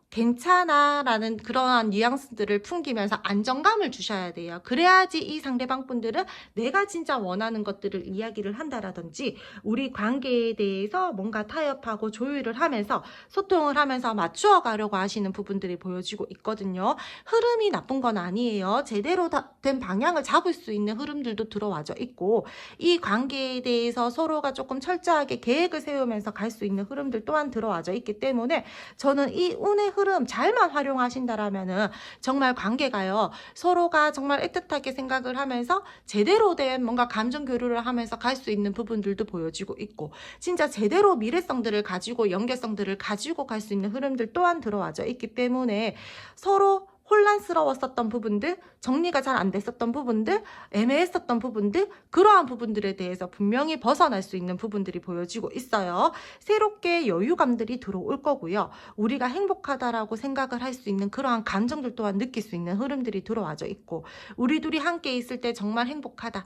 괜찮아 라는 그러한 뉘앙스들을 풍기면서 안정감을 주셔야 돼요. 그래야지 이 상대방 분들은 내가 진짜 원하는 것들을 이야기를 한다라든지, 우리 관계에 대해서 뭔가 타협하고 조율을 하면서 소통을 하면서 맞추어 가려고 하시는 부분들이 보여지고 있거든요. 흐름이 나쁜 건 아니에요. 제대로 된 방향을 잡을 수 있는 흐름들도 들어와져 있고, 이 관계에 대해서 서로가 조금 철저하게 계획을 세우면서 갈 수 있는 흐름들 또한 들어와져 있기 때문에 저는 이 운의 흐름 잘만 활용하신다라면은 정말 관계가요, 서로가 정말 애틋하게 생각을 하면서 제대로 된 뭔가 감정 교류를 하면서 갈 수 있는 부분들도 보여지고 있고, 진짜 제대로 미래성들을 가지고 연계성들을 가지고 갈 수 있는 흐름들 또한 들어와져 있기 때문에 서로 혼란스러웠었던 부분들, 정리가 잘 안 됐었던 부분들, 애매했었던 부분들, 그러한 부분들에 대해서 분명히 벗어날 수 있는 부분들이 보여지고 있어요. 새롭게 여유감들이 들어올 거고요. 우리가 행복하다라고 생각을 할 수 있는 그러한 감정들 또한 느낄 수 있는 흐름들이 들어와져 있고, 우리 둘이 함께 있을 때 정말 행복하다.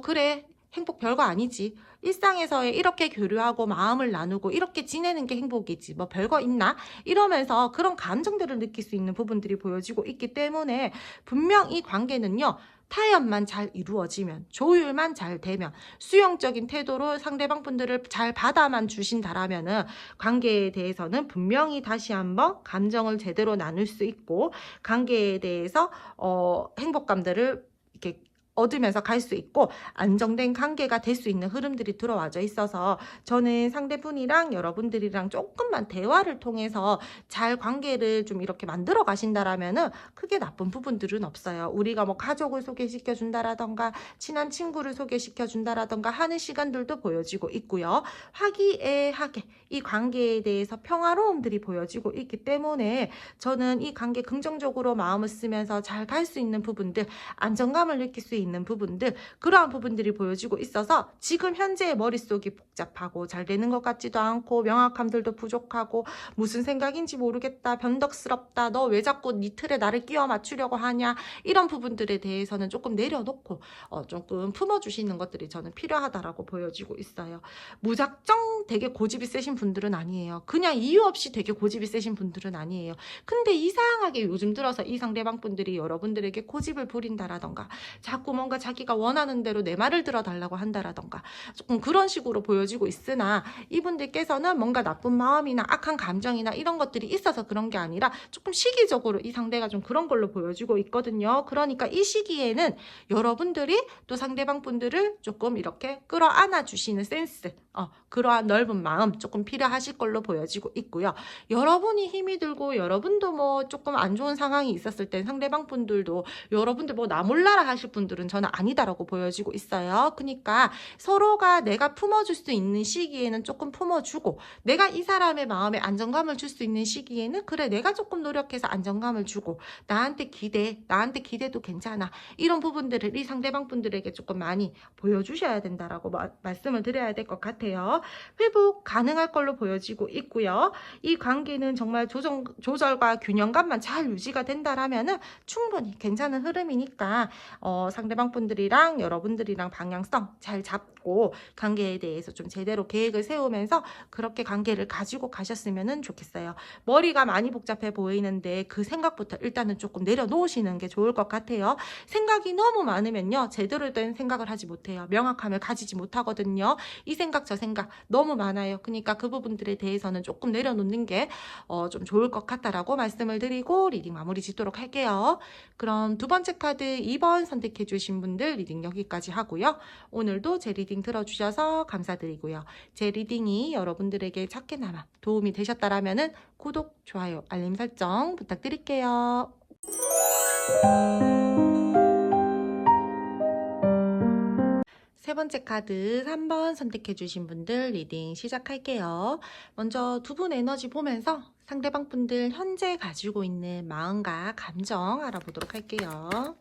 그래. 행복 별거 아니지. 일상에서의 이렇게 교류하고 마음을 나누고 이렇게 지내는 게 행복이지. 뭐 별거 있나? 이러면서 그런 감정들을 느낄 수 있는 부분들이 보여지고 있기 때문에 분명 이 관계는요. 타협만 잘 이루어지면, 조율만 잘 되면, 수용적인 태도로 상대방 분들을 잘 받아만 주신다라면은 관계에 대해서는 분명히 다시 한번 감정을 제대로 나눌 수 있고, 관계에 대해서 행복감들을 이렇게 얻으면서 갈 수 있고 안정된 관계가 될 수 있는 흐름들이 들어와져 있어서, 저는 상대분이랑 여러분들이랑 조금만 대화를 통해서 잘 관계를 좀 이렇게 만들어 가신다라면은 크게 나쁜 부분들은 없어요. 우리가 뭐 가족을 소개시켜 준다라던가 친한 친구를 소개시켜 준다라던가 하는 시간들도 보여지고 있고요. 화기애애하게 이 관계에 대해서 평화로움들이 보여지고 있기 때문에 저는 이 관계 긍정적으로 마음을 쓰면서 잘 갈 수 있는 부분들, 안정감을 느낄 수 있는 부분들, 그러한 부분들이 보여지고 있어서 지금 현재의 머릿속이 복잡하고 잘 되는 것 같지도 않고 명확함들도 부족하고 무슨 생각인지 모르겠다, 변덕스럽다, 너 왜 자꾸 네 틀에 나를 끼워 맞추려고 하냐, 이런 부분들에 대해서는 조금 내려놓고 조금 품어주시는 것들이 저는 필요하다라고 보여지고 있어요. 무작정 되게 고집이 세신 분들은 아니에요. 그냥 이유 없이 되게 고집이 세신 분들은 아니에요. 근데 이상하게 요즘 들어서 이 상대방 분들이 여러분들에게 고집을 부린다라던가 자꾸 뭔가 자기가 원하는 대로 내 말을 들어달라고 한다라던가 조금 그런 식으로 보여지고 있으나, 이분들께서는 뭔가 나쁜 마음이나 악한 감정이나 이런 것들이 있어서 그런 게 아니라 조금 시기적으로 이 상대가 좀 그런 걸로 보여지고 있거든요. 그러니까 이 시기에는 여러분들이 또 상대방 분들을 조금 이렇게 끌어안아 주시는 센스, 그러한 넓은 마음 조금 필요하실 걸로 보여지고 있고요. 여러분이 힘이 들고 여러분도 뭐 조금 안 좋은 상황이 있었을 땐 상대방 분들도 여러분들 뭐 나 몰라라 하실 분들은 저는 아니다라고 보여지고 있어요. 그러니까 서로가 내가 품어줄 수 있는 시기에는 조금 품어주고, 내가 이 사람의 마음에 안정감을 줄 수 있는 시기에는 그래 내가 조금 노력해서 안정감을 주고, 나한테 기대도 괜찮아, 이런 부분들을 이 상대방 분들에게 조금 많이 보여주셔야 된다라고 말씀을 드려야 될 것 같아요. 회복 가능할 걸로 보여지고 있고요. 이 관계는 정말 조절과 균형감만 잘 유지가 된다라면은 충분히 괜찮은 흐름이니까 상대방 분들이랑 여러분들이랑 방향성 잘 잡고 관계에 대해서 좀 제대로 계획을 세우면서 그렇게 관계를 가지고 가셨으면 좋겠어요. 머리가 많이 복잡해 보이는데 그 생각부터 일단은 조금 내려놓으시는 게 좋을 것 같아요. 생각이 너무 많으면요, 제대로 된 생각을 하지 못해요. 명확함을 가지지 못하거든요. 이 생각 저 생각 너무 많아요. 그러니까 그 부분들에 대해서는 조금 내려놓는 게 좀 좋을 것 같다라고 말씀을 드리고 리딩 마무리 짓도록 할게요. 그럼 두 번째 카드 2번 선택해 주신 분들 리딩 여기까지 하고요. 오늘도 제 리딩 들어주셔서 감사드리고요. 제 리딩이 여러분들에게 작게나마 도움이 되셨다라면은 구독, 좋아요, 알림 설정 부탁드릴게요. 세 번째 카드 3번 선택해 주신 분들 리딩 시작할게요. 먼저 두 분 에너지 보면서 상대방 분들 현재 가지고 있는 마음과 감정 알아보도록 할게요.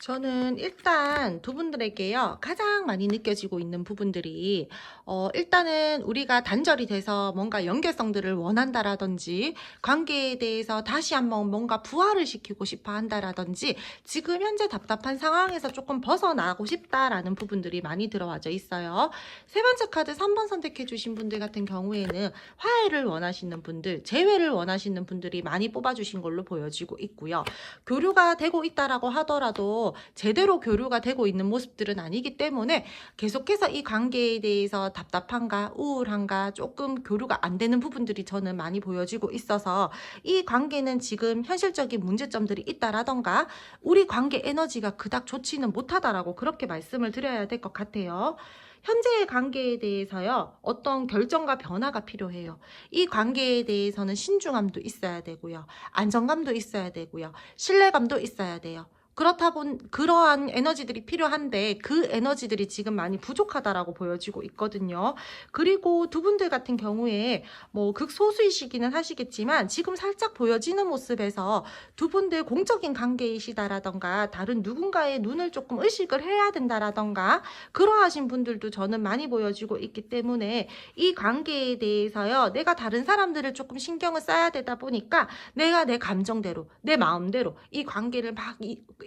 저는 일단 두 분들에게요, 가장 많이 느껴지고 있는 부분들이 일단은 우리가 단절이 돼서 뭔가 연결성들을 원한다라든지, 관계에 대해서 다시 한번 뭔가 부활을 시키고 싶어 한다라든지, 지금 현재 답답한 상황에서 조금 벗어나고 싶다라는 부분들이 많이 들어와져 있어요. 세 번째 카드 3번 선택해 주신 분들 같은 경우에는 화해를 원하시는 분들, 재회를 원하시는 분들이 많이 뽑아주신 걸로 보여지고 있고요. 교류가 되고 있다라고 하더라도 제대로 교류가 되고 있는 모습들은 아니기 때문에 계속해서 이 관계에 대해서 답답한가 우울한가 조금 교류가 안 되는 부분들이 저는 많이 보여지고 있어서 이 관계는 지금 현실적인 문제점들이 있다라던가 우리 관계 에너지가 그닥 좋지는 못하다라고 그렇게 말씀을 드려야 될 것 같아요. 현재의 관계에 대해서요, 어떤 결정과 변화가 필요해요. 이 관계에 대해서는 신중함도 있어야 되고요, 안정감도 있어야 되고요, 신뢰감도 있어야 돼요. 그러한 에너지들이 필요한데 그 에너지들이 지금 많이 부족하다라고 보여지고 있거든요. 그리고 두 분들 같은 경우에 뭐 극소수이시기는 하시겠지만 지금 살짝 보여지는 모습에서 두 분들 공적인 관계이시다라던가 다른 누군가의 눈을 조금 의식을 해야 된다라던가 그러하신 분들도 저는 많이 보여지고 있기 때문에 이 관계에 대해서요, 내가 다른 사람들을 조금 신경을 써야 되다 보니까 내가 내 감정대로 내 마음대로 이 관계를 막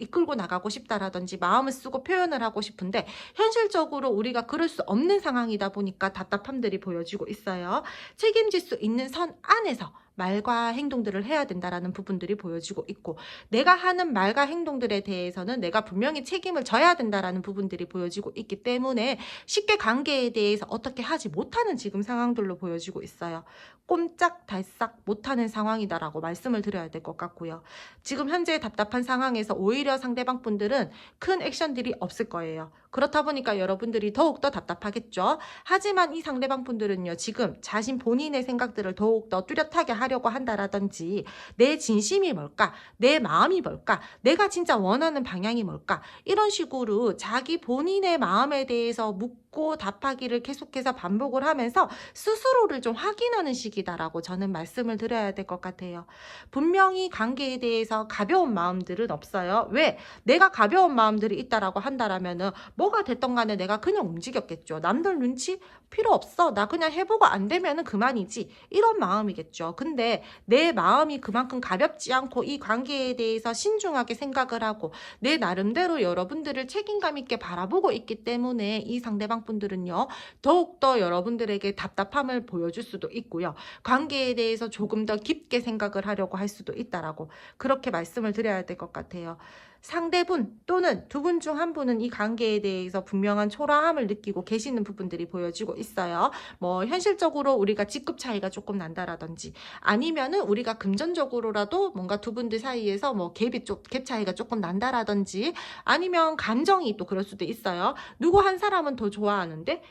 이끌고 나가고 싶다라든지 마음을 쓰고 표현을 하고 싶은데 현실적으로 우리가 그럴 수 없는 상황이다 보니까 답답함들이 보여지고 있어요. 책임질 수 있는 선 안에서 말과 행동들을 해야 된다라는 부분들이 보여지고 있고, 내가 하는 말과 행동들에 대해서는 내가 분명히 책임을 져야 된다라는 부분들이 보여지고 있기 때문에 쉽게 관계에 대해서 어떻게 하지 못하는 지금 상황들로 보여지고 있어요. 꼼짝달싹 못하는 상황이다라고 말씀을 드려야 될 것 같고요. 지금 현재 답답한 상황에서 오히려 상대방 분들은 큰 액션들이 없을 거예요. 그렇다 보니까 여러분들이 더욱더 답답하겠죠. 하지만 이 상대방 분들은요, 지금 자신 본인의 생각들을 더욱더 뚜렷하게 하려고 한다라든지 내 진심이 뭘까? 내 마음이 뭘까? 내가 진짜 원하는 방향이 뭘까? 이런 식으로 자기 본인의 마음에 대해서 묻고 답하기를 계속해서 반복을 하면서 스스로를 좀 확인하는 시기다라고 저는 말씀을 드려야 될 것 같아요. 분명히 관계에 대해서 가벼운 마음들은 없어요. 왜? 내가 가벼운 마음들이 있다라고 한다라면은 뭐가 됐던 간에 내가 그냥 움직였겠죠. 남들 눈치 필요 없어. 나 그냥 해보고 안 되면은 그만이지. 이런 마음이겠죠. 근데 내 마음이 그만큼 가볍지 않고 이 관계에 대해서 신중하게 생각을 하고 내 나름대로 여러분들을 책임감 있게 바라보고 있기 때문에 이 상대방 분들은요, 더욱더 여러분들에게 답답함을 보여줄 수도 있고요. 관계에 대해서 조금 더 깊게 생각을 하려고 할 수도 있다라고 그렇게 말씀을 드려야 될 것 같아요. 상대분 또는 두 분 중 한 분은 이 관계에 대해서 분명한 초라함을 느끼고 계시는 부분들이 보여지고 있어요. 뭐 현실적으로 우리가 직급 차이가 조금 난다라든지 아니면은 우리가 금전적으로라도 뭔가 두 분들 사이에서 뭐 갭 차이가 조금 난다라든지 아니면 감정이 또 그럴 수도 있어요. 누구 한 사람은 더 좋아하는데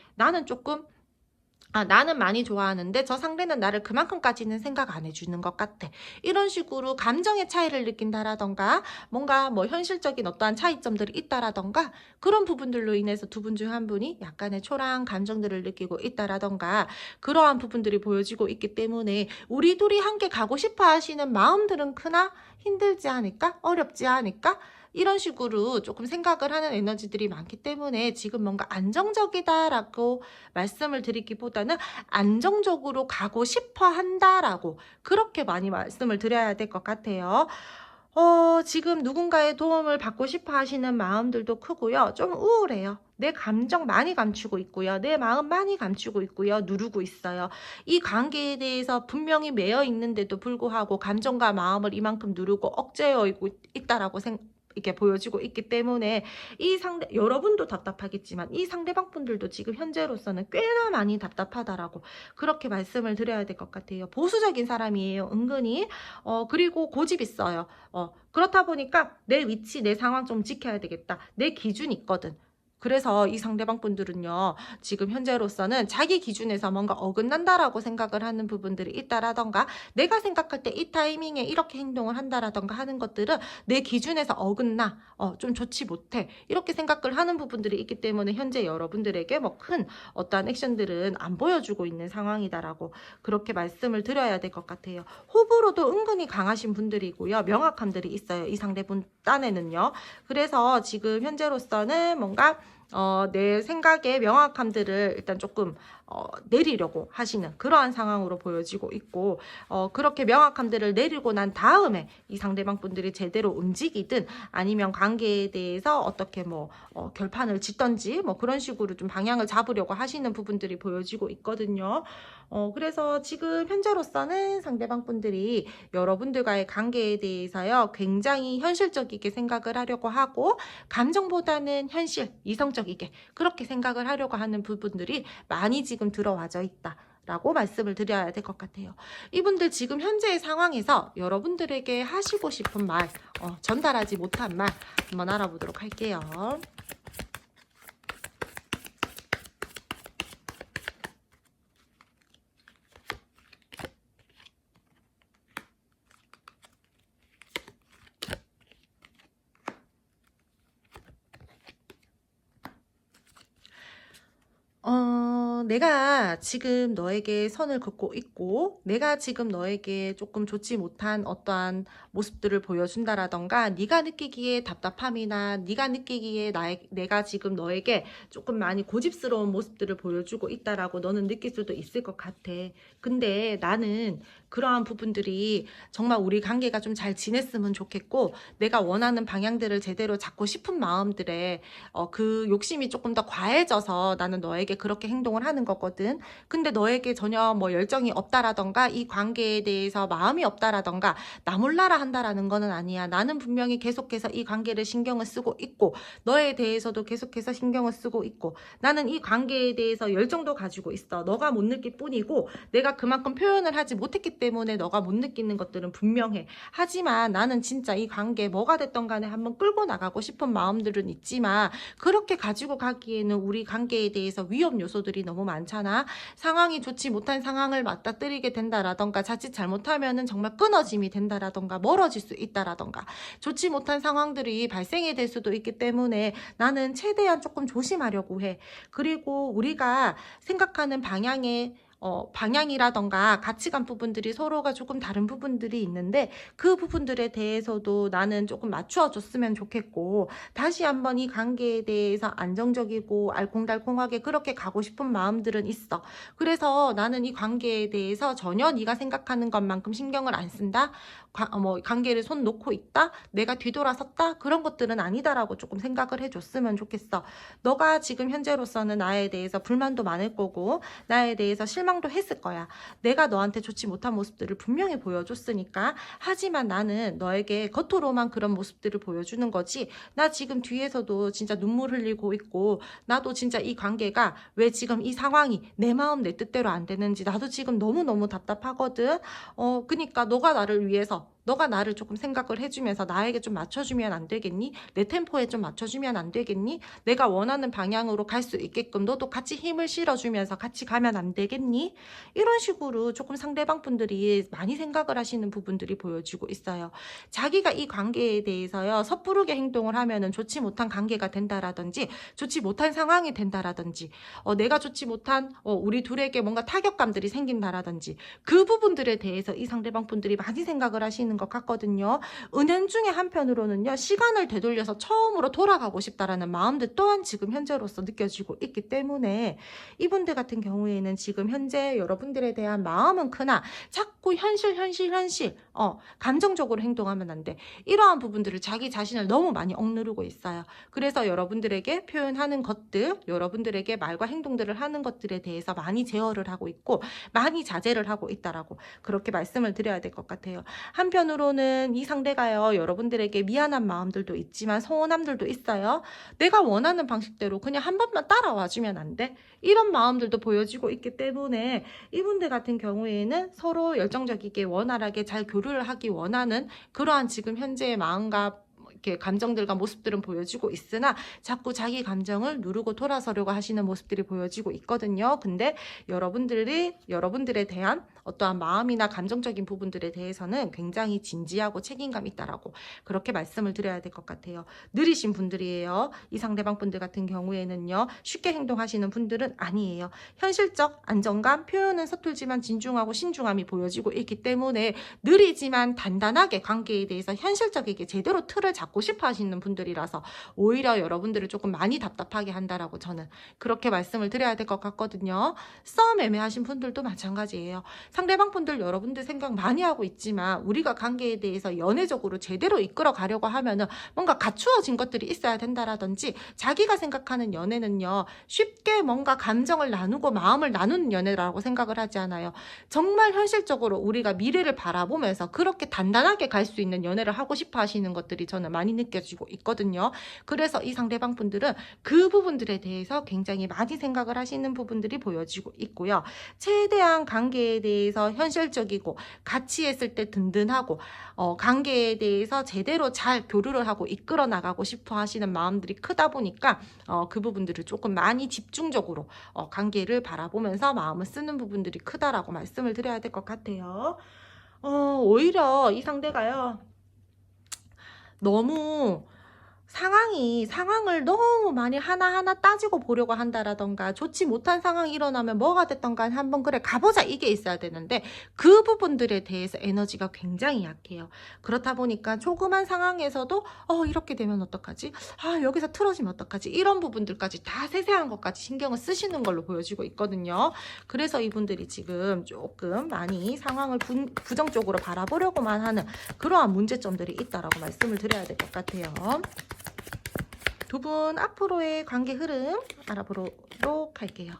나는 많이 좋아하는데 저 상대는 나를 그만큼까지는 생각 안 해주는 것 같아. 이런 식으로 감정의 차이를 느낀다라던가 뭔가 뭐 현실적인 어떠한 차이점들이 있다라던가 그런 부분들로 인해서 두 분 중 한 분이 약간의 초라한 감정들을 느끼고 있다라던가 그러한 부분들이 보여지고 있기 때문에 우리 둘이 함께 가고 싶어 하시는 마음들은 크나 힘들지 않을까? 어렵지 않을까? 이런 식으로 조금 생각을 하는 에너지들이 많기 때문에 지금 뭔가 안정적이다라고 말씀을 드리기보다는 안정적으로 가고 싶어 한다라고 그렇게 많이 말씀을 드려야 될 것 같아요. 지금 누군가의 도움을 받고 싶어 하시는 마음들도 크고요. 좀 우울해요. 내 감정 많이 감추고 있고요. 내 마음 많이 감추고 있고요. 누르고 있어요. 이 관계에 대해서 분명히 매여 있는데도 불구하고 감정과 마음을 이만큼 누르고 억제해 있다라고 이렇게 보여지고 있기 때문에 여러분도 답답하겠지만 이 상대방 분들도 지금 현재로서는 꽤나 많이 답답하다라고 그렇게 말씀을 드려야 될 것 같아요. 보수적인 사람이에요. 은근히. 그리고 고집 있어요. 그렇다 보니까 내 위치, 내 상황 좀 지켜야 되겠다. 내 기준이 있거든. 그래서 이 상대방 분들은요, 지금 현재로서는 자기 기준에서 뭔가 어긋난다라고 생각을 하는 부분들이 있다라던가 내가 생각할 때 이 타이밍에 이렇게 행동을 한다라던가 하는 것들은 내 기준에서 어긋나, 좀 좋지 못해 이렇게 생각을 하는 부분들이 있기 때문에 현재 여러분들에게 뭐 큰 어떠한 액션들은 안 보여주고 있는 상황이다라고 그렇게 말씀을 드려야 될 것 같아요. 호불호도 은근히 강하신 분들이고요. 명확함들이 있어요. 이 상대분 딴에는요. 그래서 지금 현재로서는 뭔가 내 생각의 명확함들을 일단 조금 내리려고 하시는 그러한 상황으로 보여지고 있고, 그렇게 명확함들을 내리고 난 다음에 이 상대방 분들이 제대로 움직이든 아니면 관계에 대해서 어떻게 결판을 짓던지 그런 식으로 좀 방향을 잡으려고 하시는 부분들이 보여지고 있거든요. 그래서 지금 현재로서는 상대방 분들이 여러분들과의 관계에 대해서요, 굉장히 현실적이게 생각을 하려고 하고, 감정보다는 현실, 이성적이게 그렇게 생각을 하려고 하는 부분들이 많이 지금 들어와져 있다 라고 말씀을 드려야 될 것 같아요. 이분들 지금 현재의 상황에서 여러분들에게 하시고 싶은 말, 전달하지 못한 말 한번 알아보도록 할게요. 내가 지금 너에게 선을 긋고 있고, 내가 지금 너에게 조금 좋지 못한 어떠한 모습들을 보여준다라던가, 네가 느끼기에 답답함이나 네가 느끼기에 내가 지금 너에게 조금 많이 고집스러운 모습들을 보여주고 있다라고 너는 느낄 수도 있을 것 같아. 근데 나는 그러한 부분들이 정말 우리 관계가 좀 잘 지냈으면 좋겠고, 내가 원하는 방향들을 제대로 잡고 싶은 마음들에 그 욕심이 조금 더 과해져서 나는 너에게 그렇게 행동을 하는 거거든. 근데 너에게 전혀 열정이 없다라던가 이 관계에 대해서 마음이 없다라던가 나 몰라라 한다라는 거는 아니야. 나는 분명히 계속해서 이 관계를 신경을 쓰고 있고, 너에 대해서도 계속해서 신경을 쓰고 있고, 나는 이 관계에 대해서 열정도 가지고 있어. 너가 못 느낄 뿐이고, 내가 그만큼 표현을 하지 못했기 때문에 너가 못 느끼는 것들은 분명해. 하지만 나는 진짜 이 관계 뭐가 됐던 간에 한번 끌고 나가고 싶은 마음들은 있지만, 그렇게 가지고 가기에는 우리 관계에 대해서 위험 요소들이 너무 많잖아. 상황이 좋지 못한 상황을 맞닥뜨리게 된다라던가, 자칫 잘못하면은 정말 끊어짐이 된다라던가, 멀어질 수 있다라던가, 좋지 못한 상황들이 발생이 될 수도 있기 때문에 나는 최대한 조금 조심하려고 해. 그리고 우리가 생각하는 방향이라던가 가치관 부분들이 서로가 조금 다른 부분들이 있는데, 그 부분들에 대해서도 나는 조금 맞추어 줬으면 좋겠고, 다시 한번 이 관계에 대해서 안정적이고 알콩달콩하게 그렇게 가고 싶은 마음들은 있어. 그래서 나는 이 관계에 대해서 전혀 네가 생각하는 것만큼 신경을 안 쓴다? 관계를 손 놓고 있다? 내가 뒤돌아섰다? 그런 것들은 아니다라고 조금 생각을 해줬으면 좋겠어. 너가 지금 현재로서는 나에 대해서 불만도 많을 거고, 나에 대해서 실망도 했을 거야. 내가 너한테 좋지 못한 모습들을 분명히 보여줬으니까. 하지만 나는 너에게 겉으로만 그런 모습들을 보여주는 거지, 나 지금 뒤에서도 진짜 눈물 흘리고 있고, 나도 진짜 이 관계가 왜 지금 이 상황이 내 마음 내 뜻대로 안 되는지 나도 지금 너무너무 답답하거든. 그니까 너가 나를 조금 생각을 해주면서 나에게 좀 맞춰주면 안 되겠니? 내 템포에 좀 맞춰주면 안 되겠니? 내가 원하는 방향으로 갈 수 있게끔 너도 같이 힘을 실어주면서 같이 가면 안 되겠니? 이런 식으로 조금 상대방 분들이 많이 생각을 하시는 부분들이 보여지고 있어요. 자기가 이 관계에 대해서요, 섣부르게 행동을 하면은 좋지 못한 관계가 된다라든지, 좋지 못한 상황이 된다라든지, 내가 좋지 못한 우리 둘에게 뭔가 타격감들이 생긴다라든지, 그 부분들에 대해서 이 상대방 분들이 많이 생각을 하시는 것 같거든요. 은연중에 한편으로는요, 시간을 되돌려서 처음으로 돌아가고 싶다라는 마음들 또한 지금 현재로서 느껴지고 있기 때문에, 이분들 같은 경우에는 지금 현재 여러분들에 대한 마음은 크나 자꾸 현실 감정적으로 행동하면 안 돼. 이러한 부분들을 자기 자신을 너무 많이 억누르고 있어요. 그래서 여러분들에게 표현하는 것들, 여러분들에게 말과 행동들을 하는 것들에 대해서 많이 제어를 하고 있고, 많이 자제를 하고 있다라고 그렇게 말씀을 드려야 될 것 같아요. 한편으로는 이 상대가요, 여러분들에게 미안한 마음들도 있지만 서운함들도 있어요. 내가 원하는 방식대로 그냥 한 번만 따라와주면 안 돼? 이런 마음들도 보여지고 있기 때문에, 이분들 같은 경우에는 서로 열정적이게 원활하게 잘 교류를 하기 원하는 그러한 지금 현재의 마음과 이렇게 감정들과 모습들은 보여지고 있으나, 자꾸 자기 감정을 누르고 돌아서려고 하시는 모습들이 보여지고 있거든요. 근데 여러분들에 대한 어떠한 마음이나 감정적인 부분들에 대해서는 굉장히 진지하고 책임감 있다라고 그렇게 말씀을 드려야 될 것 같아요. 느리신 분들이에요. 이 상대방 분들 같은 경우에는요, 쉽게 행동하시는 분들은 아니에요. 현실적 안정감, 표현은 서툴지만 진중하고 신중함이 보여지고 있기 때문에, 느리지만 단단하게 관계에 대해서 현실적이게 제대로 틀을 잡고 갖고 싶어 하시는 분들이라서 오히려 여러분들을 조금 많이 답답하게 한다라고 저는 그렇게 말씀을 드려야 될 것 같거든요. 썸 애매하신 분들도 마찬가지예요. 상대방 분들 여러분들 생각 많이 하고 있지만 우리가 관계에 대해서 연애적으로 제대로 이끌어 가려고 하면은 뭔가 갖추어진 것들이 있어야 된다라든지, 자기가 생각하는 연애는요 쉽게 뭔가 감정을 나누고 마음을 나누는 연애라고 생각을 하지 않아요. 정말 현실적으로 우리가 미래를 바라보면서 그렇게 단단하게 갈 수 있는 연애를 하고 싶어 하시는 것들이 저는 많이 느껴지고 있거든요. 그래서 이 상대방 분들은 그 부분들에 대해서 굉장히 많이 생각을 하시는 부분들이 보여지고 있고요. 최대한 관계에 대해서 현실적이고 같이 했을 때 든든하고 관계에 대해서 제대로 잘 교류를 하고 이끌어 나가고 싶어 하시는 마음들이 크다 보니까 그 부분들을 조금 많이 집중적으로 관계를 바라보면서 마음을 쓰는 부분들이 크다라고 말씀을 드려야 될 것 같아요. 오히려 이 상대가요 너무 상황을 너무 많이 하나하나 따지고 보려고 한다라던가, 좋지 못한 상황이 일어나면 뭐가 됐던 간 한번 그래 가보자 이게 있어야 되는데, 그 부분들에 대해서 에너지가 굉장히 약해요. 그렇다 보니까 조그만 상황에서도 이렇게 되면 어떡하지? 여기서 틀어지면 어떡하지? 이런 부분들까지 다 세세한 것까지 신경을 쓰시는 걸로 보여지고 있거든요. 그래서 이분들이 지금 조금 많이 상황을 부정적으로 바라보려고만 하는 그러한 문제점들이 있다라고 말씀을 드려야 될 것 같아요. 두 분 앞으로의 관계 흐름 알아보도록 할게요.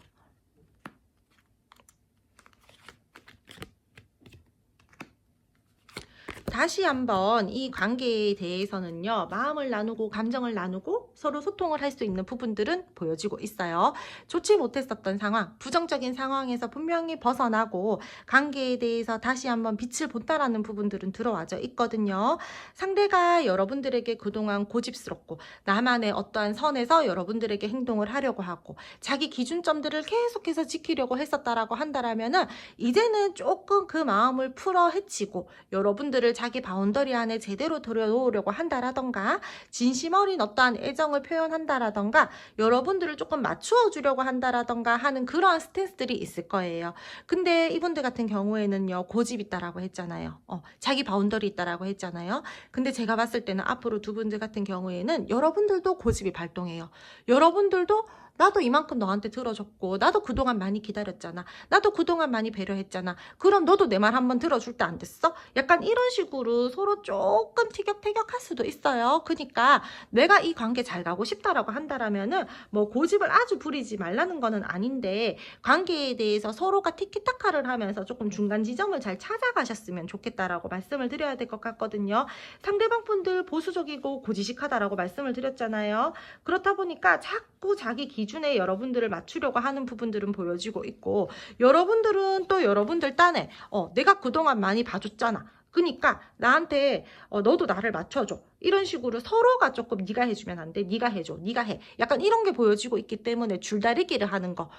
다시 한번 이 관계에 대해서는요, 마음을 나누고 감정을 나누고 서로 소통을 할 수 있는 부분들은 보여지고 있어요. 좋지 못했었던 상황, 부정적인 상황에서 분명히 벗어나고 관계에 대해서 다시 한번 빛을 본다라는 부분들은 들어와져 있거든요. 상대가 여러분들에게 그동안 고집스럽고 나만의 어떠한 선에서 여러분들에게 행동을 하려고 하고 자기 기준점들을 계속해서 지키려고 했었다라고 한다라면은, 이제는 조금 그 마음을 풀어 헤치고 여러분들을 자기 바운더리 안에 제대로 들여놓으려고 한다라던가, 진심 어린 어떠한 애정을 표현한다라던가, 여러분들을 조금 맞추어 주려고 한다라던가 하는 그러한 스탠스들이 있을 거예요. 근데 이분들 같은 경우에는요, 고집 있다라고 했잖아요. 자기 바운더리 있다라고 했잖아요. 근데 제가 봤을 때는 앞으로 두 분들 같은 경우에는 여러분들도 고집이 발동해요. 여러분들도 나도 이만큼 너한테 들어줬고, 나도 그동안 많이 기다렸잖아, 나도 그동안 많이 배려했잖아, 그럼 너도 내 말 한번 들어줄 때 안 됐어? 약간 이런 식으로 서로 조금 티격태격할 수도 있어요. 그러니까 내가 이 관계 잘 가고 싶다라고 한다라면은 뭐 고집을 아주 부리지 말라는 거는 아닌데, 관계에 대해서 서로가 티키타카를 하면서 조금 중간 지점을 잘 찾아가셨으면 좋겠다라고 말씀을 드려야 될 것 같거든요. 상대방 분들 보수적이고 고지식하다라고 말씀을 드렸잖아요. 그렇다 보니까 자꾸 자기 기준에 여러분들을 맞추려고 하는 부분들은 보여지고 있고, 여러분들은 또 여러분들 딴에 내가 그동안 많이 봐줬잖아, 그러니까 나한테 너도 나를 맞춰줘, 이런 식으로 서로가 조금 네가 해주면 안 돼, 네가 해줘, 네가 해, 약간 이런 게 보여지고 있기 때문에 줄다리기를 하는 거,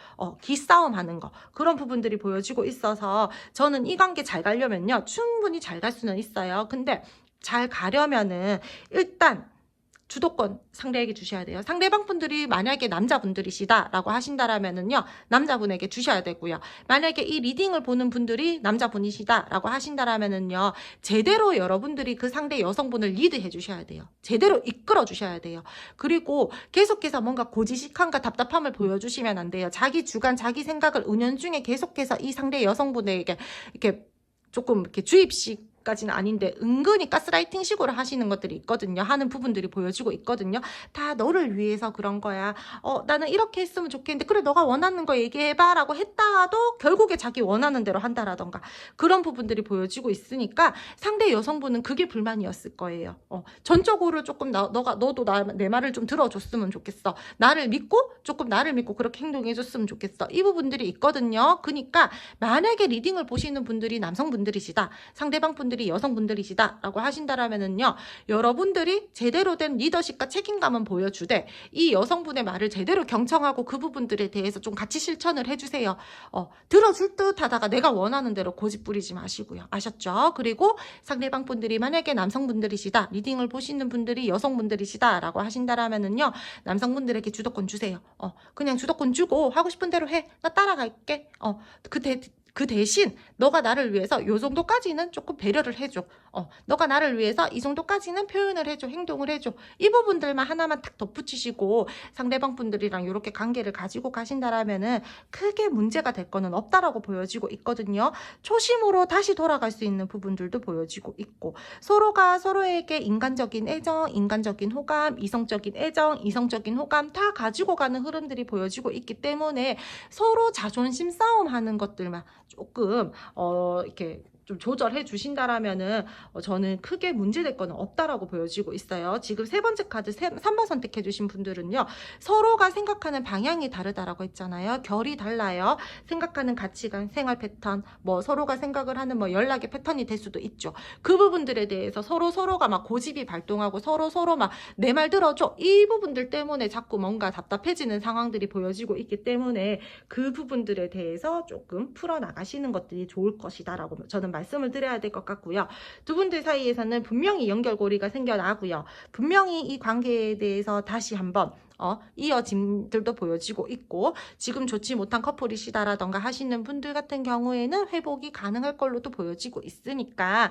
기싸움 하는 거, 그런 부분들이 보여지고 있어서 저는 이 관계 잘 가려면요 충분히 잘 갈 수는 있어요. 근데 잘 가려면은 일단 주도권 상대에게 주셔야 돼요. 상대방 분들이 만약에 남자분들이시다라고 하신다라면은요, 남자분에게 주셔야 되고요. 만약에 이 리딩을 보는 분들이 남자분이시다라고 하신다라면은요, 제대로 여러분들이 그 상대 여성분을 리드해 주셔야 돼요. 제대로 이끌어 주셔야 돼요. 그리고 계속해서 뭔가 고지식함과 답답함을 보여주시면 안 돼요. 자기 주관, 자기 생각을 은연중에 계속해서 이 상대 여성분에게 이렇게 조금 이렇게 주입식 까지는 아닌데 은근히 가스라이팅 식으로 하시는 것들이 있거든요. 하는 부분들이 보여지고 있거든요. 다 너를 위해서 그런 거야. 나는 이렇게 했으면 좋겠는데, 그래 너가 원하는 거 얘기해봐 라고 했다가도 결국에 자기 원하는 대로 한다라던가, 그런 부분들이 보여지고 있으니까 상대 여성분은 그게 불만이었을 거예요. 전적으로 조금 너도 내 말을 좀 들어줬으면 좋겠어, 나를 믿고 그렇게 행동해줬으면 좋겠어, 이 부분들이 있거든요. 그러니까 만약에 리딩을 보시는 분들이 남성분들이시다, 상대방 분들이 여성분들이시다라고 하신다라면은요, 여러분들이 제대로 된 리더십과 책임감은 보여주되 이 여성분의 말을 제대로 경청하고 그 부분들에 대해서 좀 같이 실천을 해주세요. 들어줄 듯 하다가 내가 원하는 대로 고집 부리지 마시고요. 아셨죠? 그리고 상대방 분들이 만약에 남성분들이시다, 리딩을 보시는 분들이 여성분들이시다라고 하신다라면은요, 남성분들에게 주도권 주세요. 그냥 주도권 주고 하고 싶은 대로 해, 나 따라갈게. 그 대신 너가 나를 위해서 요 정도까지는 조금 배려를 해줘. 너가 나를 위해서 이 정도까지는 표현을 해줘. 행동을 해줘. 이 부분들만 하나만 탁 덧붙이시고 상대방 분들이랑 이렇게 관계를 가지고 가신다라면은 크게 문제가 될 거는 없다라고 보여지고 있거든요. 초심으로 다시 돌아갈 수 있는 부분들도 보여지고 있고, 서로가 서로에게 인간적인 애정, 인간적인 호감, 이성적인 애정, 이성적인 호감 다 가지고 가는 흐름들이 보여지고 있기 때문에 서로 자존심 싸움하는 것들만 조금 이렇게 좀 조절해 주신다라면은 저는 크게 문제될 거는 없다라고 보여지고 있어요. 지금 세 번째 카드 3번 선택해 주신 분들은요, 서로가 생각하는 방향이 다르다라고 했잖아요. 결이 달라요. 생각하는 가치관, 생활 패턴, 뭐 서로가 생각을 하는 뭐 연락의 패턴이 될 수도 있죠. 그 부분들에 대해서 서로가 막 고집이 발동하고 서로 막 내 말 들어줘, 이 부분들 때문에 자꾸 뭔가 답답해지는 상황들이 보여지고 있기 때문에 그 부분들에 대해서 조금 풀어나가시는 것들이 좋을 것이다라고 저는 말씀을 드려야 될 것 같고요. 두 분들 사이에서는 분명히 연결고리가 생겨나고요. 분명히 이 관계에 대해서 다시 한번 이어짐들도 보여지고 있고, 지금 좋지 못한 커플이시다라던가 하시는 분들 같은 경우에는 회복이 가능할 걸로도 보여지고 있으니까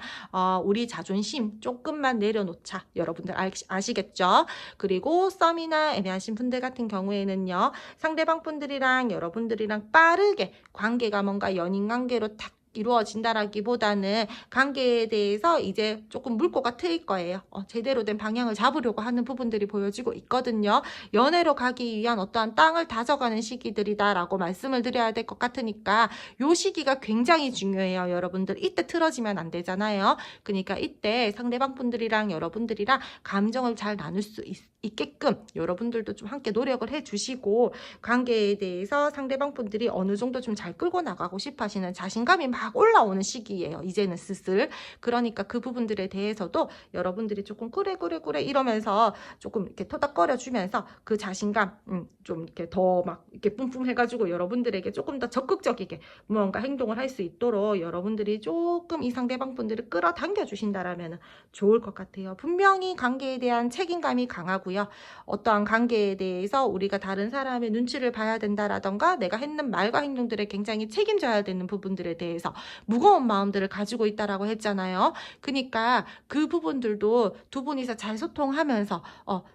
우리 자존심 조금만 내려놓자. 여러분들 아시겠죠? 그리고 썸이나 애매하신 분들 같은 경우에는요, 상대방 분들이랑 여러분들이랑 빠르게 관계가 뭔가 연인 관계로 탁 이루어진다라기보다는 관계에 대해서 이제 조금 물꼬가 트일 거예요. 제대로 된 방향을 잡으려고 하는 부분들이 보여지고 있거든요. 연애로 가기 위한 어떠한 땅을 다져가는 시기들이다라고 말씀을 드려야 될 것 같으니까 요 시기가 굉장히 중요해요. 여러분들 이때 틀어지면 안 되잖아요. 그러니까 이때 상대방 분들이랑 여러분들이랑 감정을 잘 나눌 수 있게끔 여러분들도 좀 함께 노력을 해주시고, 관계에 대해서 상대방 분들이 어느 정도 좀 잘 끌고 나가고 싶어 하시는 자신감이 막 올라오는 시기예요. 이제는 슬슬. 그러니까 그 부분들에 대해서도 여러분들이 조금 그래 이러면서 조금 이렇게 토닥거려 주면서 그 자신감 좀 이렇게 더 막 이렇게 뿜뿜 해가지고 여러분들에게 조금 더 적극적이게 뭔가 행동을 할 수 있도록 여러분들이 조금 이 상대방 분들을 끌어당겨 주신다라면 좋을 것 같아요. 분명히 관계에 대한 책임감이 강하고요. 어떠한 관계에 대해서 우리가 다른 사람의 눈치를 봐야 된다라던가 내가 했는 말과 행동들에 굉장히 책임져야 되는 부분들에 대해서 무거운 마음들을 가지고 있다라고 했잖아요. 그러니까 그 부분들도 두 분이서 잘 소통하면서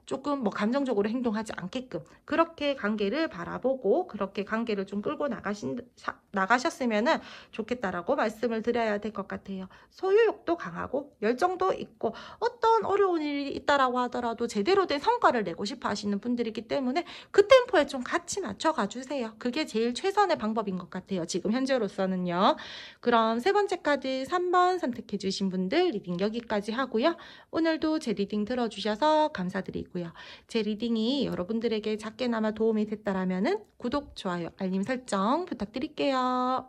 조금 뭐 감정적으로 행동하지 않게끔 그렇게 관계를 바라보고 그렇게 관계를 좀 끌고 나가셨으면 좋겠다라고 말씀을 드려야 될 것 같아요. 소유욕도 강하고 열정도 있고 어떤 어려운 일이 있다라고 하더라도 제대로 된 성과를 내고 싶어 하시는 분들이기 때문에 그 템포에 좀 같이 맞춰가 주세요. 그게 제일 최선의 방법인 것 같아요. 지금 현재로서는요. 그럼 세 번째 카드 3번 선택해 주신 분들 리딩 여기까지 하고요. 오늘도 제 리딩 들어주셔서 감사드리고요. 제 리딩이 여러분들에게 작게나마 도움이 됐다라면 구독, 좋아요, 알림 설정 부탁드릴게요.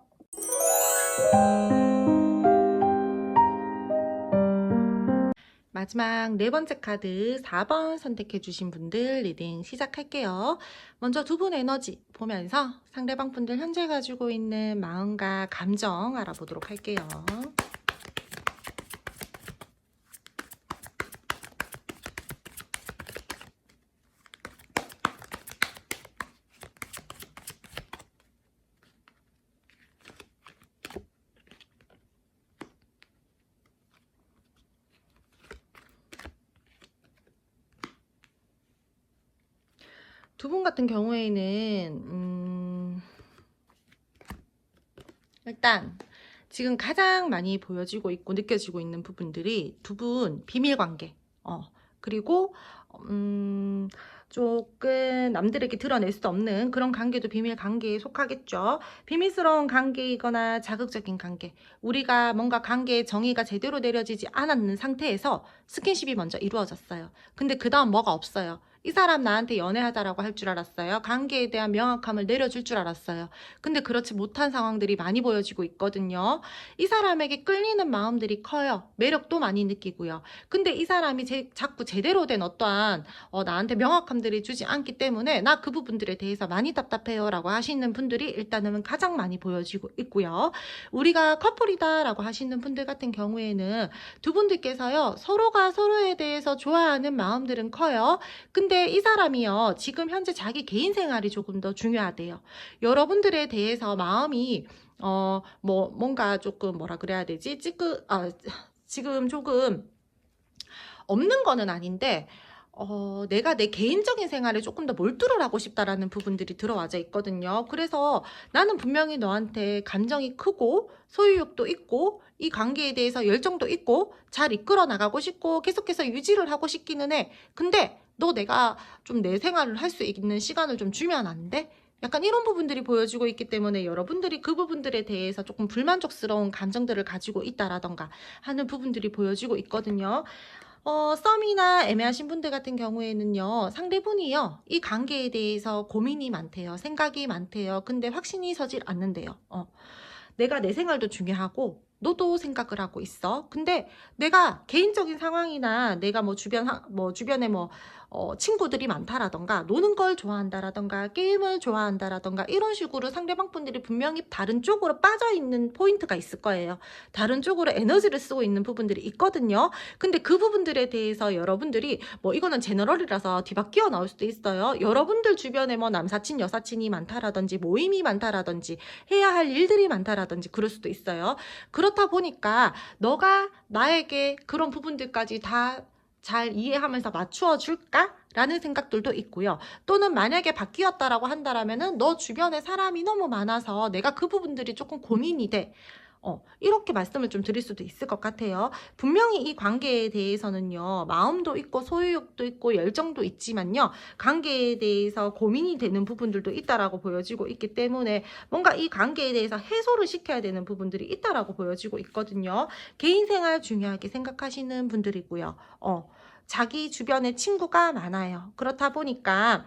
마지막 네 번째 카드 4번 선택해 주신 분들 리딩 시작할게요. 먼저 두 분 에너지 보면서 상대방 분들 현재 가지고 있는 마음과 감정 알아보도록 할게요. 두 분 같은 경우에는 일단 지금 가장 많이 보여지고 있고 느껴지고 있는 부분들이 두 분 비밀관계 그리고 조금 남들에게 드러낼 수 없는 그런 관계도 비밀 관계에 속하겠죠. 비밀스러운 관계이거나 자극적인 관계, 우리가 뭔가 관계의 정의가 제대로 내려지지 않았는 상태에서 스킨십이 먼저 이루어졌어요. 근데 그 다음 뭐가 없어요. 이 사람 나한테 연애하자라고 할 줄 알았어요. 관계에 대한 명확함을 내려줄 줄 알았어요. 근데 그렇지 못한 상황들이 많이 보여지고 있거든요. 이 사람에게 끌리는 마음들이 커요. 매력도 많이 느끼고요. 근데 이 사람이 자꾸 제대로 된 어떠한 나한테 명확함들이 주지 않기 때문에 나 그 부분들에 대해서 많이 답답해요 라고 하시는 분들이 일단은 가장 많이 보여지고 있고요. 우리가 커플이다 라고 하시는 분들 같은 경우에는 두 분들께서요, 서로가 서로에 대해서 좋아하는 마음들은 커요. 근데 이 사람이요, 지금 현재 자기 개인 생활이 조금 더 중요하대요. 여러분들에 대해서 마음이 뭔가 조금 뭐라 그래야 되지? 지금 조금 없는 거는 아닌데, 내가 내 개인적인 생활에 조금 더 몰두를 하고 싶다라는 부분들이 들어와져 있거든요. 그래서 나는 분명히 너한테 감정이 크고 소유욕도 있고 이 관계에 대해서 열정도 있고 잘 이끌어 나가고 싶고 계속해서 유지를 하고 싶기는 해. 근데 너 내가 좀 내 생활을 할 수 있는 시간을 좀 주면 안 돼? 약간 이런 부분들이 보여지고 있기 때문에 여러분들이 그 부분들에 대해서 조금 불만족스러운 감정들을 가지고 있다라던가 하는 부분들이 보여지고 있거든요. 썸이나 애매하신 분들 같은 경우에는요, 상대분이요, 이 관계에 대해서 고민이 많대요. 생각이 많대요. 근데 확신이 서질 않는데요. 내가 내 생활도 중요하고, 너도 생각을 하고 있어. 근데 내가 개인적인 상황이나 내가 주변에 친구들이 많다라던가, 노는 걸 좋아한다라던가, 게임을 좋아한다라던가, 이런 식으로 상대방 분들이 분명히 다른 쪽으로 빠져있는 포인트가 있을 거예요. 다른 쪽으로 에너지를 쓰고 있는 부분들이 있거든요. 근데 그 부분들에 대해서 여러분들이, 이거는 제너럴이라서 뒤바뀌어 나올 수도 있어요. 여러분들 주변에 남사친, 여사친이 많다라든지, 모임이 많다라든지, 해야 할 일들이 많다라든지, 그럴 수도 있어요. 그렇다 보니까, 너가 나에게 그런 부분들까지 다 잘 이해하면서 맞추어 줄까? 라는 생각들도 있고요. 또는 만약에 바뀌었다라고 한다라면은 너 주변에 사람이 너무 많아서 내가 그 부분들이 조금 고민이 돼. 이렇게 말씀을 좀 드릴 수도 있을 것 같아요. 분명히 이 관계에 대해서는요, 마음도 있고 소유욕도 있고 열정도 있지만요, 관계에 대해서 고민이 되는 부분들도 있다라고 보여지고 있기 때문에 뭔가 이 관계에 대해서 해소를 시켜야 되는 부분들이 있다라고 보여지고 있거든요. 개인 생활 중요하게 생각하시는 분들이고요. 자기 주변에 친구가 많아요. 그렇다 보니까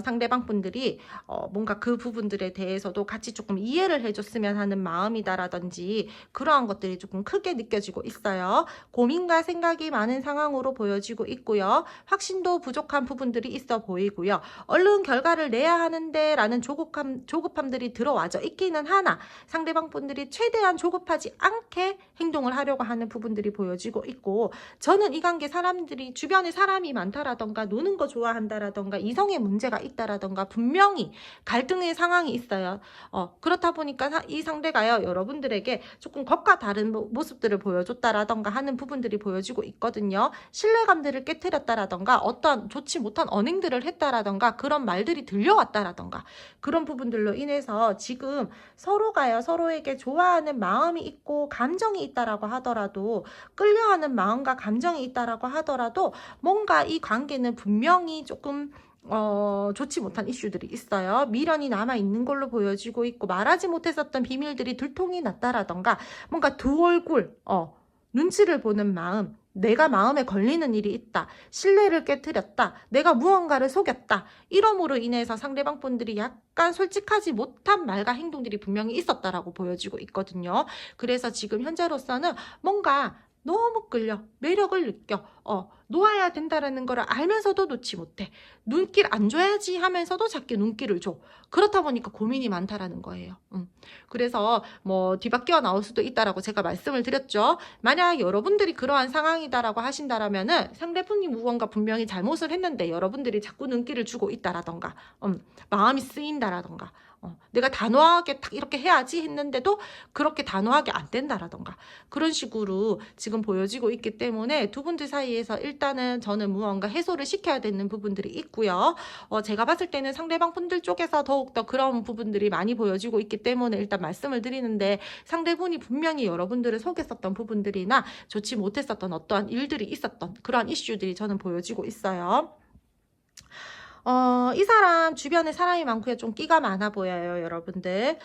상대방 분들이 뭔가 그 부분들에 대해서도 같이 조금 이해를 해줬으면 하는 마음이다라든지 그러한 것들이 조금 크게 느껴지고 있어요. 고민과 생각이 많은 상황으로 보여지고 있고요. 확신도 부족한 부분들이 있어 보이고요. 얼른 결과를 내야 하는데 라는 조급함들이 들어와져 있기는 하나 상대방 분들이 최대한 조급하지 않게 행동을 하려고 하는 부분들이 보여지고 있고, 저는 이 관계 사람들이 주변에 사람이 많다라던가 노는 거 좋아한다라던가 이성의 문제가 있다라던가 분명히 갈등의 상황이 있어요. 그렇다 보니까 이 상대가요, 여러분들에게 조금 겉과 다른 모습들을 보여줬다라던가 하는 부분들이 보여지고 있거든요. 신뢰감들을 깨트렸다라던가 어떤 좋지 못한 언행들을 했다라던가 그런 말들이 들려왔다라던가 그런 부분들로 인해서 지금 서로가요, 서로에게 좋아하는 마음이 있고 감정이 있다라고 하더라도, 끌려하는 마음과 감정이 있다라고 하더라도 뭔가 이 관계는 분명히 조금 좋지 못한 이슈들이 있어요. 미련이 남아있는 걸로 보여지고 있고, 말하지 못했었던 비밀들이 들통이 났다라던가, 뭔가 두 얼굴, 눈치를 보는 마음, 내가 마음에 걸리는 일이 있다, 신뢰를 깨트렸다, 내가 무언가를 속였다, 이러므로 인해서 상대방 분들이 약간 솔직하지 못한 말과 행동들이 분명히 있었다라고 보여지고 있거든요. 그래서 지금 현재로서는 뭔가 너무 끌려, 매력을 느껴, 놓아야 된다라는 걸 알면서도 놓지 못해. 눈길 안 줘야지 하면서도 자꾸 눈길을 줘. 그렇다 보니까 고민이 많다라는 거예요. 그래서 뒤바뀌어 나올 수도 있다라고 제가 말씀을 드렸죠. 만약 여러분들이 그러한 상황이다라고 하신다라면은 상대분이 무언가 분명히 잘못을 했는데 여러분들이 자꾸 눈길을 주고 있다라던가, 마음이 쓰인다라던가, 내가 단호하게 딱 이렇게 해야지 했는데도 그렇게 단호하게 안 된다라던가 그런 식으로 지금 보여지고 있기 때문에 두 분들 사이에서 일단은 저는 무언가 해소를 시켜야 되는 부분들이 있고요. 제가 봤을 때는 상대방 분들 쪽에서 더욱더 그런 부분들이 많이 보여지고 있기 때문에 일단 말씀을 드리는데, 상대분이 분명히 여러분들을 속였었던 부분들이나 좋지 못했었던 어떠한 일들이 있었던 그러한 이슈들이 저는 보여지고 있어요. 이 사람 주변에 사람이 많고요. 좀 끼가 많아 보여요, 여러분들.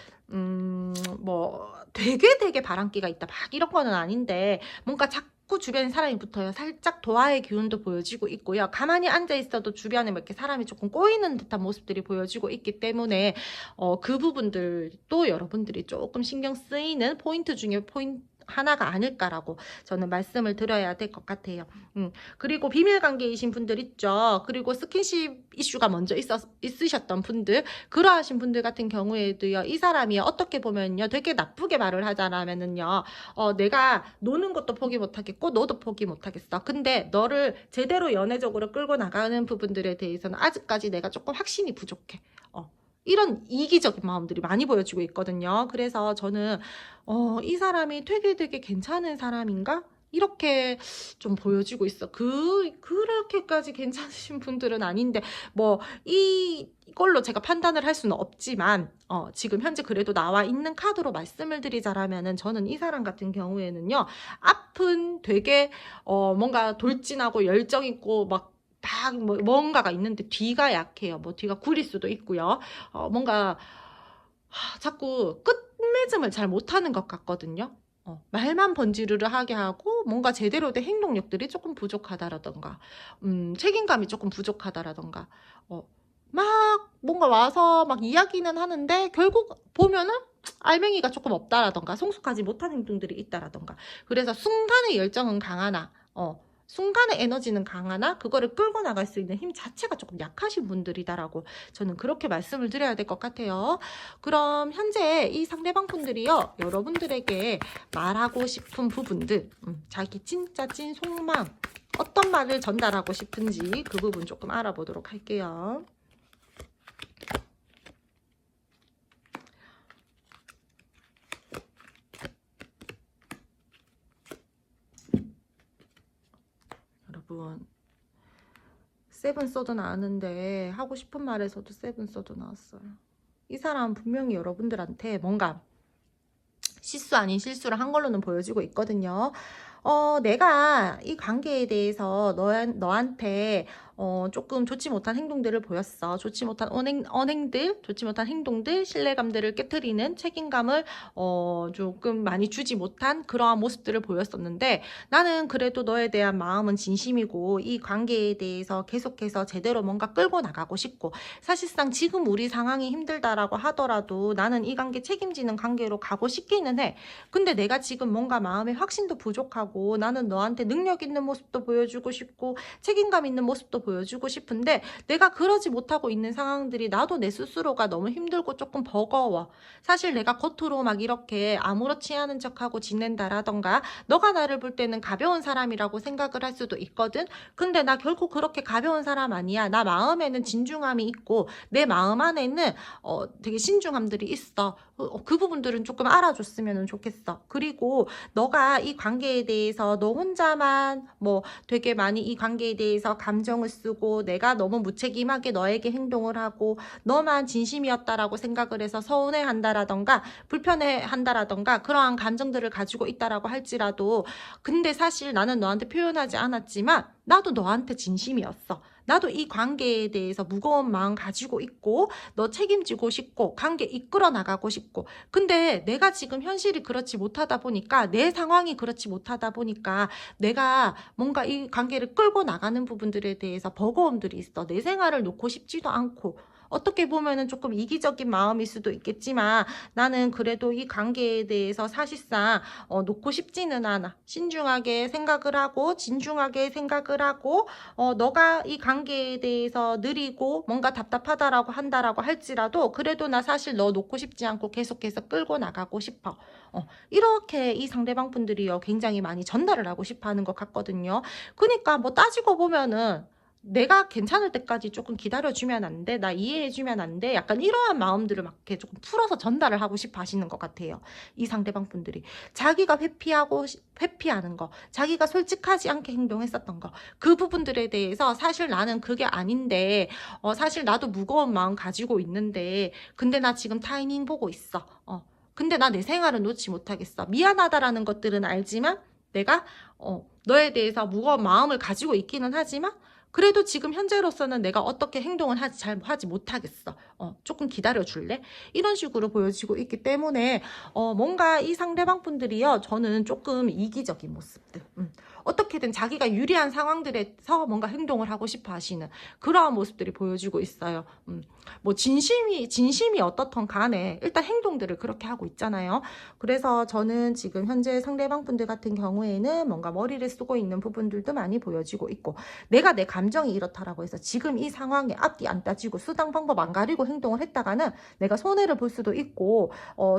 되게 바람기가 있다, 막 이런 거는 아닌데, 뭔가 자꾸 주변에 사람이 붙어요. 살짝 도화의 기운도 보여지고 있고요. 가만히 앉아 있어도 주변에 이렇게 사람이 조금 꼬이는 듯한 모습들이 보여지고 있기 때문에, 그 부분들도 여러분들이 조금 신경 쓰이는 포인트 중에 하나가 아닐까라고 저는 말씀을 드려야 될 것 같아요. 그리고 비밀관계이신 분들 있죠. 그리고 스킨십 이슈가 먼저 있으셨던 분들, 그러하신 분들 같은 경우에도요, 이 사람이 어떻게 보면요, 되게 나쁘게 말을 하자면은요, 내가 노는 것도 포기 못하겠고 너도 포기 못하겠어. 근데 너를 제대로 연애적으로 끌고 나가는 부분들에 대해서는 아직까지 내가 조금 확신이 부족해. 이런 이기적인 마음들이 많이 보여지고 있거든요. 그래서 저는 이 사람이 되게 괜찮은 사람인가? 이렇게 좀 보여지고 있어. 그렇게까지 괜찮으신 분들은 아닌데, 뭐, 이걸로 제가 판단을 할 수는 없지만, 지금 현재 그래도 나와 있는 카드로 말씀을 드리자라면은, 저는 이 사람 같은 경우에는요, 앞은 되게, 뭔가 돌진하고 열정 있고, 막, 뭔가가 있는데 뒤가 약해요. 뭐 뒤가 구릴 수도 있고요. 뭔가 자꾸 끝맺음을 잘 못하는 것 같거든요. 말만 번지르르 하게 하고 뭔가 제대로 된 행동력들이 조금 부족하다라던가 책임감이 조금 부족하다라던가 막 뭔가 와서 막 이야기는 하는데 결국 보면은 알맹이가 조금 없다라던가 성숙하지 못한 행동들이 있다라던가 그래서 순간의 열정은 강하나 순간의 에너지는 강하나 그거를 끌고 나갈 수 있는 힘 자체가 조금 약하신 분들이다라고 저는 그렇게 말씀을 드려야 될 것 같아요. 그럼 현재 이 상대방 분들이요, 여러분들에게 말하고 싶은 부분들, 자기 진짜 찐 속마음, 어떤 말을 전달하고 싶은지 그 부분 조금 알아보도록 할게요. 여러분, 세븐 서드 나왔는데 하고 싶은 말에서도 세븐 서드 나왔어요. 이 사람은 분명히 여러분들한테 뭔가 실수 아닌 실수를 한 걸로는 보여지고 있거든요. 내가 이 관계에 대해서 너한테 조금 좋지 못한 행동들을 보였어. 좋지 못한 언행들, 좋지 못한 행동들, 신뢰감들을 깨트리는 책임감을 조금 많이 주지 못한 그러한 모습들을 보였었는데 나는 그래도 너에 대한 마음은 진심이고 이 관계에 대해서 계속해서 제대로 뭔가 끌고 나가고 싶고 사실상 지금 우리 상황이 힘들다라고 하더라도 나는 이 관계 책임지는 관계로 가고 싶기는 해. 근데 내가 지금 뭔가 마음의 확신도 부족하고 나는 너한테 능력 있는 모습도 보여주고 싶고 책임감 있는 모습도 보여주고 싶은데 내가 그러지 못하고 있는 상황들이 나도 내 스스로가 너무 힘들고 조금 버거워. 사실 내가 겉으로 막 이렇게 아무렇지 않은 척하고 지낸다라던가 너가 나를 볼 때는 가벼운 사람이라고 생각을 할 수도 있거든. 근데 나 결코 그렇게 가벼운 사람 아니야. 나 마음에는 진중함이 있고 내 마음 안에는 되게 신중함들이 있어. 그 부분들은 조금 알아줬으면 좋겠어. 그리고 너가 이 관계에 대해서 너 혼자만 뭐 되게 많이 이 관계에 대해서 감정을 쓰고 내가 너무 무책임하게 너에게 행동을 하고 너만 진심이었다라고 생각을 해서 서운해한다라던가 불편해한다라던가 그러한 감정들을 가지고 있다라고 할지라도 근데 사실 나는 너한테 표현하지 않았지만 나도 너한테 진심이었어. 나도 이 관계에 대해서 무거운 마음 가지고 있고 너 책임지고 싶고 관계 이끌어 나가고 싶고 근데 내가 지금 현실이 그렇지 못하다 보니까 내 상황이 그렇지 못하다 보니까 내가 뭔가 이 관계를 끌고 나가는 부분들에 대해서 버거움들이 있어. 내 생활을 놓고 싶지도 않고 어떻게 보면은 조금 이기적인 마음일 수도 있겠지만 나는 그래도 이 관계에 대해서 사실상 놓고 싶지는 않아. 신중하게 생각을 하고 진중하게 생각을 하고 너가 이 관계에 대해서 느리고 뭔가 답답하다라고 한다라고 할지라도 그래도 나 사실 너 놓고 싶지 않고 계속해서 끌고 나가고 싶어. 이렇게 이 상대방 분들이요 굉장히 많이 전달을 하고 싶어 하는 것 같거든요. 그러니까 뭐 따지고 보면은 내가 괜찮을 때까지 조금 기다려주면 안 돼? 나 이해해주면 안 돼? 약간 이러한 마음들을 막 이렇게 조금 풀어서 전달을 하고 싶어 하시는 것 같아요. 이 상대방 분들이. 자기가 회피하는 거, 자기가 솔직하지 않게 행동했었던 거, 그 부분들에 대해서 사실 나는 그게 아닌데, 사실 나도 무거운 마음 가지고 있는데, 근데 나 지금 타이밍 보고 있어. 근데 나 내 생활은 놓지 못하겠어. 미안하다라는 것들은 알지만, 내가, 너에 대해서 무거운 마음을 가지고 있기는 하지만, 그래도 지금 현재로서는 내가 어떻게 행동을 잘 하지 못하겠어. 조금 기다려 줄래? 이런 식으로 보여지고 있기 때문에 뭔가 이 상대방 분들이요. 저는 조금 이기적인 모습들. 어떻게든 자기가 유리한 상황들에서 뭔가 행동을 하고 싶어 하시는 그러한 모습들이 보여지고 있어요. 뭐 진심이 어떻든 간에 일단 행동들을 그렇게 하고 있잖아요. 그래서 저는 지금 현재 상대방 분들 같은 경우에는 뭔가 머리를 쓰고 있는 부분들도 많이 보여지고 있고 내가 내 감정이 이렇다라고 해서 지금 이 상황에 앞뒤 안 따지고 수당 방법 안 가리고 행동을 했다가는 내가 손해를 볼 수도 있고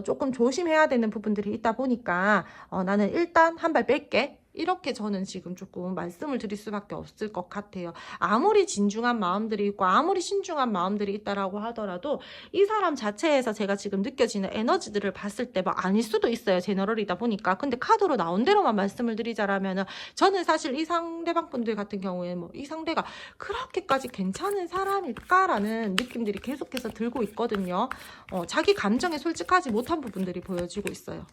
조금 조심해야 되는 부분들이 있다 보니까 나는 일단 한 발 뺄게. 이렇게 저는 지금 조금 말씀을 드릴 수밖에 없을 것 같아요. 아무리 진중한 마음들이 있고 아무리 신중한 마음들이 있다라고 하더라도 이 사람 자체에서 제가 지금 느껴지는 에너지들을 봤을 때 뭐 아닐 수도 있어요. 제너럴이다 보니까. 근데 카드로 나온 대로만 말씀을 드리자라면은 저는 사실 이 상대방 분들 같은 경우에는 뭐 이 상대가 그렇게까지 괜찮은 사람일까라는 느낌들이 계속해서 들고 있거든요. 자기 감정에 솔직하지 못한 부분들이 보여지고 있어요.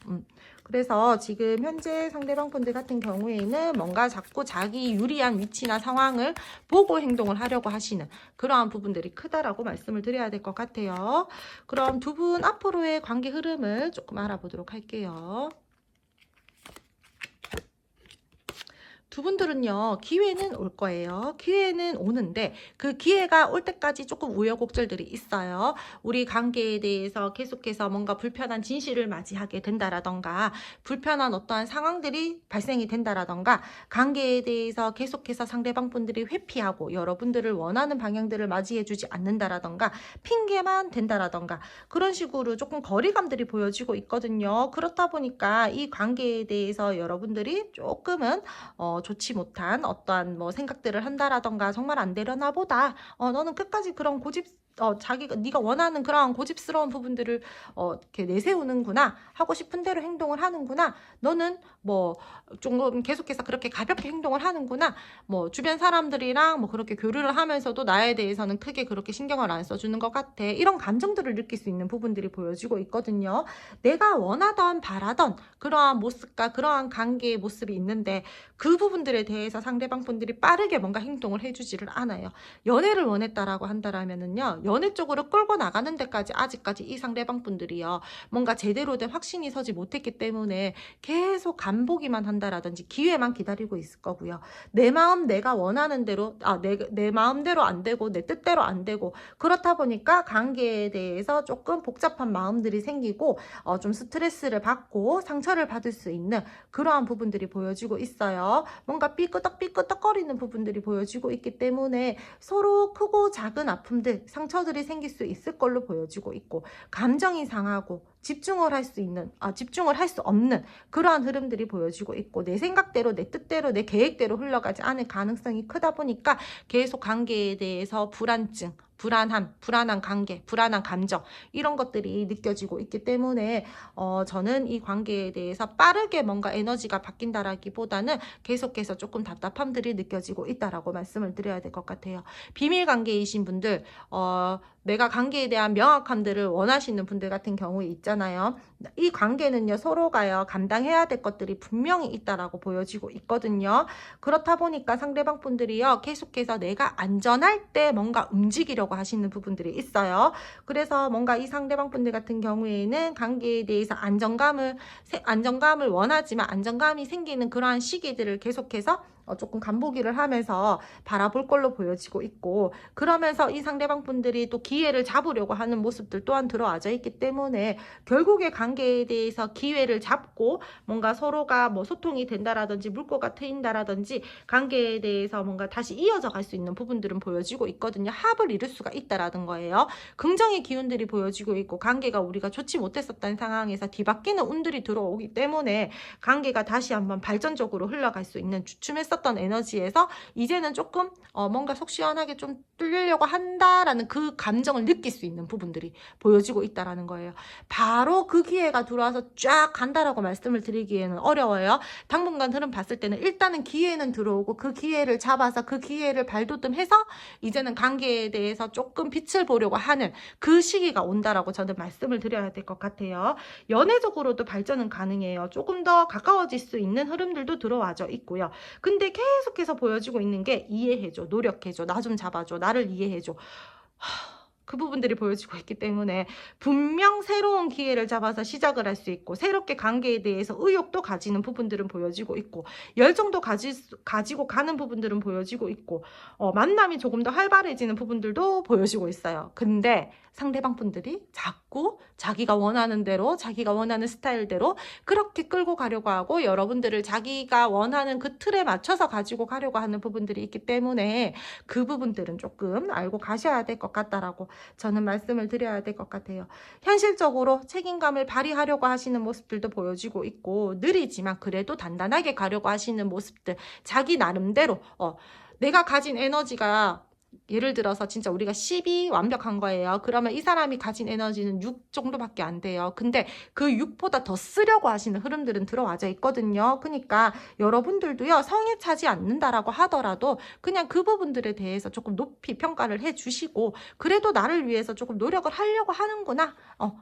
그래서 지금 현재 상대방 분들 같은 경우에는 뭔가 자꾸 자기 유리한 위치나 상황을 보고 행동을 하려고 하시는 그러한 부분들이 크다라고 말씀을 드려야 될 것 같아요. 그럼 두 분 앞으로의 관계 흐름을 조금 알아보도록 할게요. 두 분들은요, 기회는 올 거예요. 기회는 오는데 그 기회가 올 때까지 조금 우여곡절들이 있어요. 우리 관계에 대해서 계속해서 뭔가 불편한 진실을 맞이하게 된다라던가 불편한 어떠한 상황들이 발생이 된다라던가 관계에 대해서 계속해서 상대방 분들이 회피하고 여러분들을 원하는 방향들을 맞이해주지 않는다라던가 핑계만 된다라던가 그런 식으로 조금 거리감들이 보여지고 있거든요. 그렇다 보니까 이 관계에 대해서 여러분들이 조금은 좋지 못한 어떠한 뭐 생각들을 한다라던가 정말 안 되려나 보다. 너는 끝까지 그런 네가 원하는 그런 고집스러운 부분들을 이렇게 내세우는구나. 하고 싶은 대로 행동을 하는구나. 너는 뭐 조금 계속해서 그렇게 가볍게 행동을 하는구나. 뭐 주변 사람들이랑 뭐 그렇게 교류를 하면서도 나에 대해서는 크게 그렇게 신경을 안 써주는 것 같아. 이런 감정들을 느낄 수 있는 부분들이 보여지고 있거든요. 내가 원하던 바라던 그러한 모습과 그러한 관계의 모습이 있는데 그 부분들에 대해서 상대방 분들이 빠르게 뭔가 행동을 해주지를 않아요. 연애를 원했다라고 한다라면은요, 연애 쪽으로 끌고 나가는 데까지 아직까지 이 상대방 분들이요, 뭔가 제대로 된 확신이 서지 못했기 때문에 계속 간보기만 한다라든지 기회만 기다리고 있을 거고요. 내 마음 내가 원하는 대로, 내 마음대로 안 되고 내 뜻대로 안 되고 그렇다 보니까 관계에 대해서 조금 복잡한 마음들이 생기고 좀 스트레스를 받고 상처를 받을 수 있는 그러한 부분들이 보여지고 있어요. 뭔가 삐끄덕삐끄덕거리는 부분들이 보여지고 있기 때문에 서로 크고 작은 아픔들, 상처들이 생길 수 있을 걸로 보여지고 있고 감정이 상하고 집중을 할 수 없는 그러한 흐름들이 보여지고 있고 내 생각대로 내 뜻대로 내 계획대로 흘러가지 않을 가능성이 크다 보니까 계속 관계에 대해서 불안증, 불안한 관계, 불안한 감정 이런 것들이 느껴지고 있기 때문에 저는 이 관계에 대해서 빠르게 뭔가 에너지가 바뀐다라기보다는 계속해서 조금 답답함들이 느껴지고 있다라고 말씀을 드려야 될 것 같아요. 비밀 관계이신 분들, 내가 관계에 대한 명확함들을 원하시는 분들 같은 경우에 있잖아요. 이 관계는요, 서로가요, 감당해야 될 것들이 분명히 있다라고 보여지고 있거든요. 그렇다 보니까 상대방 분들이요, 계속해서 내가 안전할 때 뭔가 움직이려고 하시는 부분들이 있어요. 그래서 뭔가 이 상대방 분들 같은 경우에는 관계에 대해서 안정감을 원하지만 안정감이 생기는 그러한 시기들을 계속해서 조금 간보기를 하면서 바라볼 걸로 보여지고 있고 그러면서 이 상대방 분들이 또 기회를 잡으려고 하는 모습들 또한 들어와져 있기 때문에 결국에 관계에 대해서 기회를 잡고 뭔가 서로가 뭐 소통이 된다라든지 물꼬가 트인다라든지 관계에 대해서 뭔가 다시 이어져 갈 수 있는 부분들은 보여지고 있거든요. 합을 이룰 수가 있다라는 거예요. 긍정의 기운들이 보여지고 있고 관계가 우리가 좋지 못했었던 상황에서 뒤바뀌는 운들이 들어오기 때문에 관계가 다시 한번 발전적으로 흘러갈 수 있는 주춤했었던 에너지에서 이제는 조금 뭔가 속 시원하게 좀 뚫리려고 한다라는 그 감정을 느낄 수 있는 부분들이 보여지고 있다라는 거예요. 바로 그 기회가 들어와서 쫙 간다라고 말씀을 드리기에는 어려워요. 당분간 흐름 봤을 때는 일단은 기회는 들어오고 그 기회를 잡아서 그 기회를 발돋움해서 이제는 관계에 대해서 조금 빛을 보려고 하는 그 시기가 온다라고 저는 말씀을 드려야 될 것 같아요. 연애적으로도 발전은 가능해요. 조금 더 가까워질 수 있는 흐름들도 들어와져 있고요. 근데 계속해서 보여지고 있는 게 이해해줘, 노력해줘, 나 좀 잡아줘, 나를 이해해줘. 그 부분들이 보여지고 있기 때문에 분명 새로운 기회를 잡아서 시작을 할 수 있고 새롭게 관계에 대해서 의욕도 가지는 부분들은 보여지고 있고 열정도 가지고 가는 부분들은 보여지고 있고 만남이 조금 더 활발해지는 부분들도 보여지고 있어요. 근데 상대방 분들이 자꾸 자기가 원하는 대로 자기가 원하는 스타일대로 그렇게 끌고 가려고 하고 여러분들을 자기가 원하는 그 틀에 맞춰서 가지고 가려고 하는 부분들이 있기 때문에 그 부분들은 조금 알고 가셔야 될 것 같다라고 저는 말씀을 드려야 될 것 같아요. 현실적으로 책임감을 발휘하려고 하시는 모습들도 보여지고 있고, 느리지만 그래도 단단하게 가려고 하시는 모습들, 자기 나름대로 내가 가진 에너지가 예를 들어서 진짜 우리가 10이 완벽한 거예요. 그러면 이 사람이 가진 에너지는 6 정도밖에 안 돼요. 근데 그 6보다 더 쓰려고 하시는 흐름들은 들어와져 있거든요. 그러니까 여러분들도요, 성에 차지 않는다라고 하더라도 그냥 그 부분들에 대해서 조금 높이 평가를 해주시고, 그래도 나를 위해서 조금 노력을 하려고 하는구나.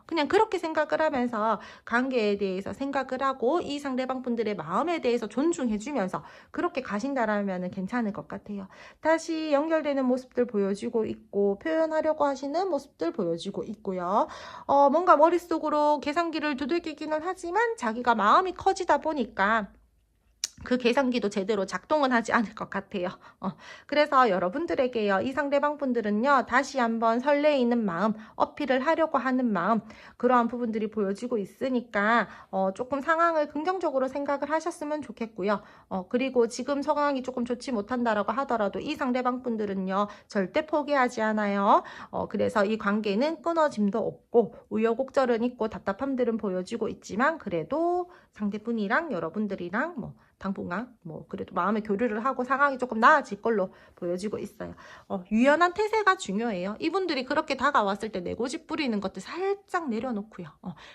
그냥 그렇게 생각을 하면서 관계에 대해서 생각을 하고 이 상대방 분들의 마음에 대해서 존중해주면서 그렇게 가신다라면 괜찮을 것 같아요. 다시 연결되는 모습들 보여지고 있고, 표현하려고 하시는 모습들 보여지고 있고요. 뭔가 머릿속으로 계산기를 두들기기는 하지만 자기가 마음이 커지다 보니까 그 계산기도 제대로 작동은 하지 않을 것 같아요. 그래서 여러분들에게요, 이 상대방 분들은요, 다시 한번 설레이는 마음, 어필을 하려고 하는 마음, 그러한 부분들이 보여지고 있으니까 조금 상황을 긍정적으로 생각을 하셨으면 좋겠고요. 그리고 지금 상황이 조금 좋지 못한다라고 하더라도 이 상대방 분들은요, 절대 포기하지 않아요. 그래서 이 관계는 끊어짐도 없고 우여곡절은 있고 답답함들은 보여지고 있지만, 그래도 상대분이랑 여러분들이랑 당분간 그래도 마음의 교류를 하고 상황이 조금 나아질 걸로 보여지고 있어요. 유연한 태세가 중요해요. 이분들이 그렇게 다가왔을 때 내 고집 부리는 것들 살짝 내려놓고요.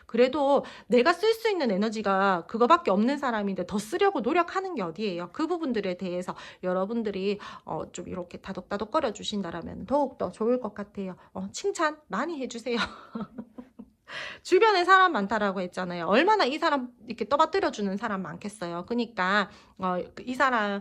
그래도 내가 쓸 수 있는 에너지가 그거밖에 없는 사람인데 더 쓰려고 노력하는 게 어디예요. 그 부분들에 대해서 여러분들이 좀 이렇게 다독다독거려 주신다라면 더욱더 좋을 것 같아요. 칭찬 많이 해주세요. 주변에 사람 많다라고 했잖아요. 얼마나 이 사람 이렇게 떠받들여 주는 사람 많겠어요. 그러니까 이 사람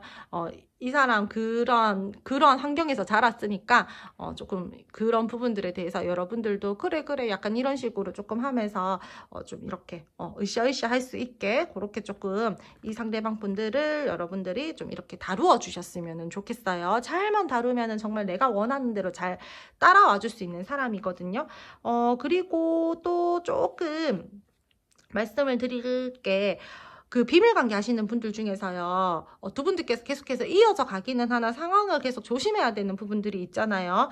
그런 환경에서 자랐으니까 조금 그런 부분들에 대해서 여러분들도 그래 약간 이런 식으로 조금 하면서 좀 이렇게 으쌰으쌰 할 수 있게 그렇게 조금 이 상대방 분들을 여러분들이 좀 이렇게 다루어 주셨으면 좋겠어요. 잘만 다루면은 정말 내가 원하는 대로 잘 따라와 줄 수 있는 사람이거든요. 그리고 또 조금 말씀을 드릴게, 그 비밀관계 하시는 분들 중에서요, 두 분들께서 계속해서 이어져 가기는 하나 상황을 계속 조심해야 되는 부분들이 있잖아요.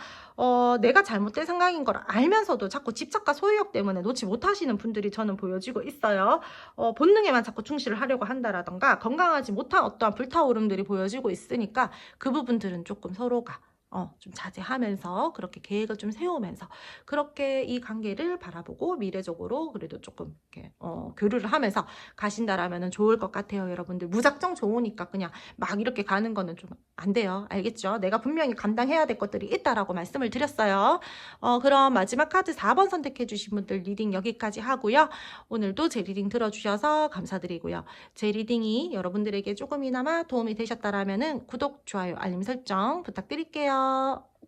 내가 잘못된 상황인 걸 알면서도 자꾸 집착과 소유욕 때문에 놓지 못하시는 분들이 저는 보여지고 있어요. 본능에만 자꾸 충실을 하려고 한다라던가 건강하지 못한 어떠한 불타오름들이 보여지고 있으니까 그 부분들은 조금 서로가 좀 자제하면서 그렇게 계획을 좀 세우면서 그렇게 이 관계를 바라보고 미래적으로 그래도 조금 이렇게 교류를 하면서 가신다라면 좋을 것 같아요. 여러분들 무작정 좋으니까 그냥 막 이렇게 가는 거는 좀 안 돼요. 알겠죠? 내가 분명히 감당해야 될 것들이 있다라고 말씀을 드렸어요. 그럼 마지막 카드 4번 선택해 주신 분들 리딩 여기까지 하고요. 오늘도 제 리딩 들어주셔서 감사드리고요. 제 리딩이 여러분들에게 조금이나마 도움이 되셨다라면 구독, 좋아요, 알림 설정 부탁드릴게요.